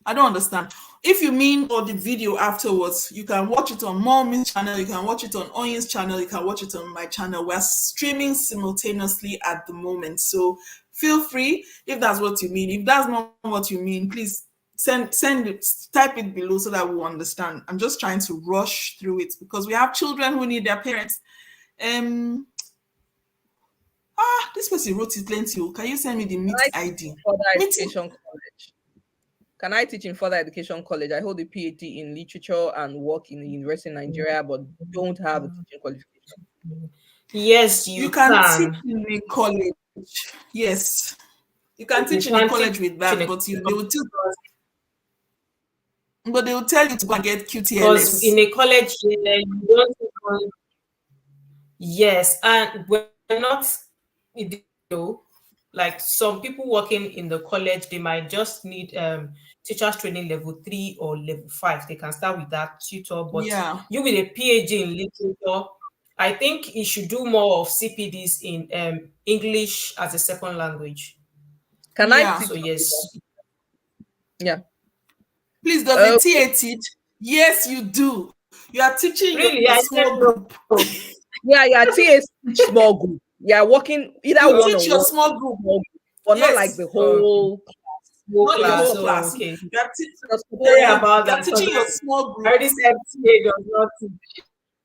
C: I don't understand. If you mean or the video afterwards, you can watch it on Mommy's channel, you can watch it on Oyin's channel, you can watch it on my channel. We're streaming simultaneously at the moment. So feel free if that's what you mean. If that's not what you mean, please send it, type it below so that we'll understand. I'm just trying to rush through it because we have children who need their parents. This person wrote it plenty. Can you send me the meet ID?
B: Can I teach in further education college? I hold a PhD in literature and work in the university in Nigeria, but don't have a teaching qualification.
A: Yes, you can.
C: Teach in a college. Yes, you can teach in a college with that, but they will still. But they will tell you to go and get
A: because in
C: QTLS.
A: a college year, you don't even, yes, and we're not, you know, like some people working in the college, they might just need teachers training level 3 or level 5. They can start with that tutor, but
C: Yeah,
A: you with a PhD in literature, I think you should do more of CPDs in English as a second language.
B: Can I
C: yeah.
A: So
B: teach?
A: yes,
B: Yeah.
C: Please, does a
B: Uh,
C: TA teach? Yes, you do. You are teaching your
A: really, I said
C: small
A: no.
C: group.
B: yeah, yeah. TAs teach small group. Yeah, working either
C: You
B: one
C: teach
B: on
C: your
B: one,
C: small group.
B: small group, but not like
C: Yes,
B: the
A: Okay,
B: whole.
A: whole
C: not the
A: class.
C: whole
A: Oh,
C: class.
A: okay.
C: You are,
B: You're
A: Sorry
B: supporting
A: about
C: you are
A: that because
C: teaching your small
A: I
C: group.
A: already said TA does not teach.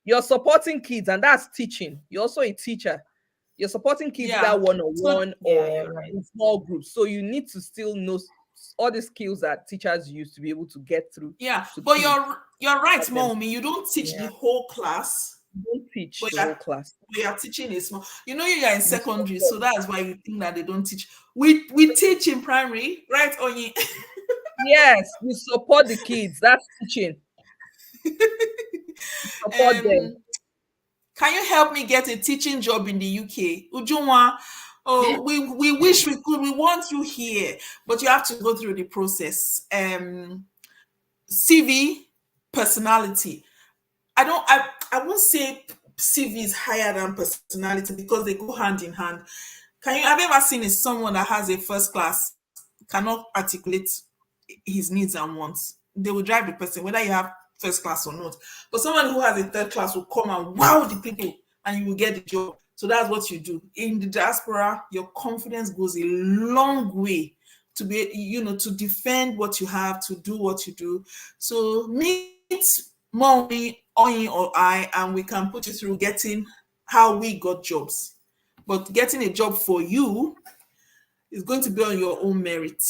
B: you're supporting kids, and that's teaching. You're also a teacher. You're supporting kids either
C: Yeah.
B: one on
C: So
B: one
A: Yeah,
B: or
A: you're right.
B: in small groups. So you need to still know all the skills that teachers use to be able to get through
C: yeah,
B: to
C: but
B: kids.
C: you're right,
B: Help them.
C: mommy. You don't teach the
A: Yeah.
C: whole class,
B: Don't teach
C: but
B: the whole class.
C: you are teaching a small. You know, you are in
B: You
C: secondary,
B: support.
C: so that's why you think that they don't teach. We teach in primary, right, Onyi?
B: Yes, you support the kids. That's teaching. Support them.
C: um, can you help me get a teaching job in the UK? Ujunwa, oh, we wish we could. We want you here, but you have to go through the process. CV, personality. I won't say CV is higher than personality because they go hand in hand. Have you ever seen someone that has a first class cannot articulate his needs and wants? They will drive the person, whether you have first class or not. But someone who has a third class will come and wow the people and you will get the job. So that's what you do. In the diaspora, your confidence goes a long way to be, to defend what you have, to do what you do. So meet mommy, Oyin, or I, and we can put you through getting how we got jobs. But getting a job for you is going to be on your own merit.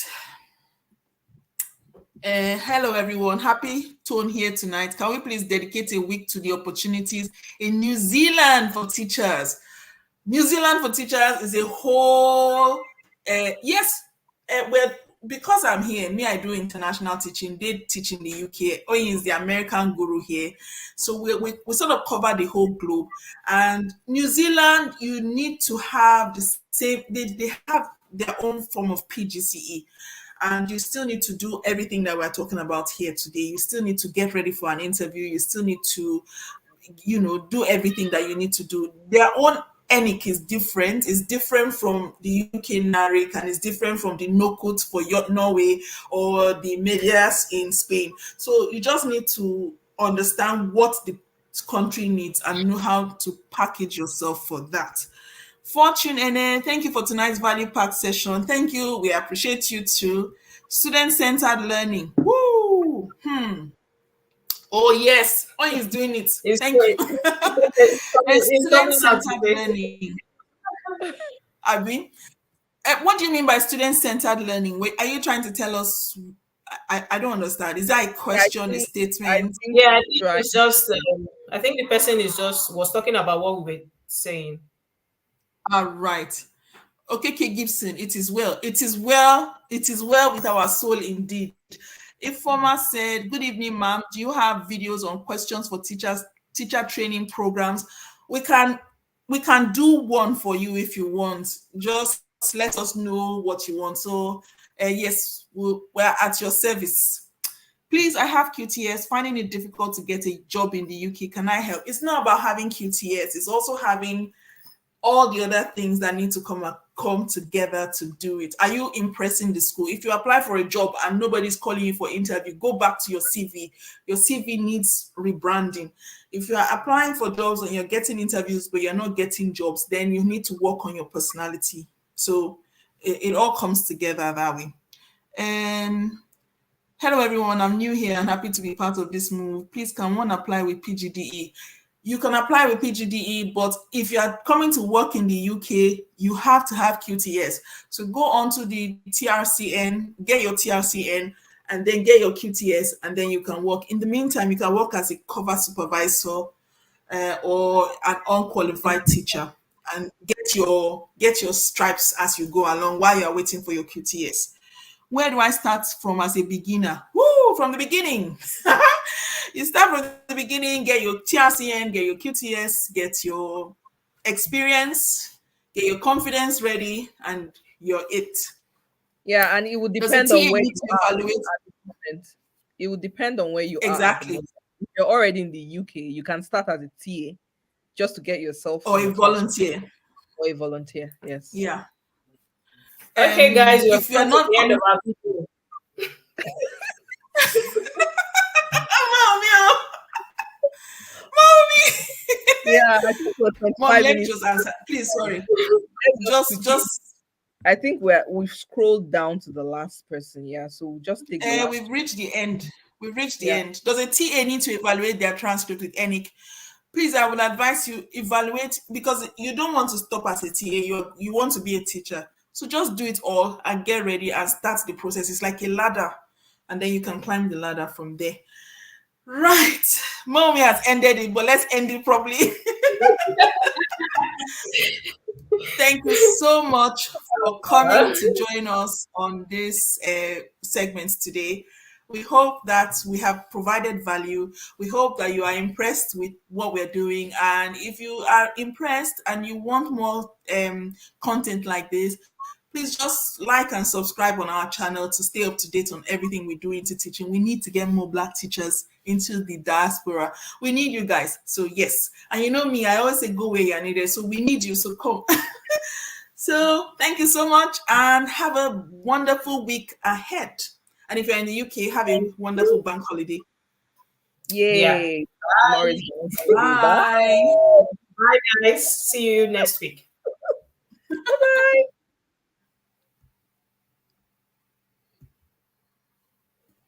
C: Hello, everyone. Happy Tone here tonight. Can we please dedicate a week to the opportunities in New Zealand for teachers? New Zealand for teachers is a whole, yes, well, because I'm here, me, I do international teaching. They teach in the UK. Oyin is the American guru here. So we sort of cover the whole globe. And New Zealand, you need to have the same, they have their own form of PGCE. And you still need to do everything that we're talking about here today. You still need to get ready for an interview. You still need to do everything that you need to do. Their own ENIC is different. It's different from the UK NARIC and it's different from the NOCUT for Norway or the MEDIAS in Spain. So you just need to understand what the country needs and know how to package yourself for that. Fortune and thank you for tonight's value pack session. Thank you. We appreciate you too. Student centered learning. Woo! Oh yes, oh he's doing it.
A: It's
C: Thank you.
A: great. It's
C: Student
A: coming out
C: centered
A: today.
C: learning. Abi, what do you mean by student centered learning? Wait, are you trying to tell us? I don't understand. Is that a
B: I
C: question, a
B: think I
C: statement?
B: think
A: Yeah, I
B: he's
A: think
B: trying.
A: it's just. I think the person is just was talking about what we were saying.
C: All right. Okay, K. Gibson, it is well. It is well. It is well with our soul indeed. Informer said, "Good evening, ma'am. Do you have videos on questions for teachers, teacher training programs? We can we can do one for you if you want. Just let us know what you want. So, yes, we're at your service. Please, I have QTS. Finding it difficult to get a job in the UK. Can I help? It's not about having QTS. It's also having all the other things that need to come together to do it. Are you impressing the school? If you apply for a job and nobody's calling you for interview, go back to your CV. Your CV needs rebranding. If you are applying for jobs and you're getting interviews but you're not getting jobs, then you need to work on your personality. So it all comes together that way. Um, Hello everyone, I'm new here and happy to be part of this move. Please, can one apply with PGDE? You can apply with PGDE, but if you are coming to work in the UK, you have to have QTS. So go on to the TRCN, get your TRCN, and then get your QTS, and then you can work. In the meantime, you can work as a cover supervisor or an unqualified teacher, and get your stripes as you go along while you are waiting for your QTS. Where do I start from as a beginner? Woo, from the beginning. You start from the beginning, get your TRCN, get your QTS, get your experience, get your confidence ready, and you're it.
B: Yeah, and it would
C: Does a
B: depend on
C: TA
B: where
C: need
B: you
C: to
B: are
C: evaluate?
B: at the moment. It would depend on where you are at the
C: Exactly.
B: moment. If you're already in the UK, you can start as a TA just to get yourself
C: Or
B: in
C: a
B: the classroom,
C: volunteer.
B: or a volunteer. Yes.
C: Yeah.
A: Okay, guys, we have
C: If you're
A: come to
C: not
A: the end of
C: coming,
A: our video.
C: mommy, mommy,
B: Yeah, I think we're
C: mommy,
B: 25
C: let me
B: minutes.
C: just answer. Please, sorry.
B: Let's just quickly.
C: Just
B: I think we've scrolled down to the last person. Yeah, so we'll just take the last.
C: we've reached the end. We've reached the
B: Yeah.
C: end. Does a TA need to evaluate their transcript with ENIC? Please, I would advise you evaluate, because you don't want to stop as a TA. You want to be a teacher. So just do it all and get ready and start the process. It's like a ladder, and then you can climb the ladder from there. Right. Mommy has ended it, but let's end it properly. Thank you so much for coming to join us on this segment today. We hope that we have provided value. We hope that you are impressed with what we're doing. And if you are impressed and you want more content like this, please just like and subscribe on our channel to stay up to date on everything we do into teaching. We need to get more Black teachers into the diaspora. We need you guys. So yes. And you know me, I always say go where you're needed. So we need you. So come. So thank you so much and have a wonderful week ahead. And if you're in the UK, have a wonderful bank holiday.
A: Yeah.
B: Yay! Tomorrow is the holiday. Bye.
C: Bye.
A: Bye, guys. See you next week.
B: Bye.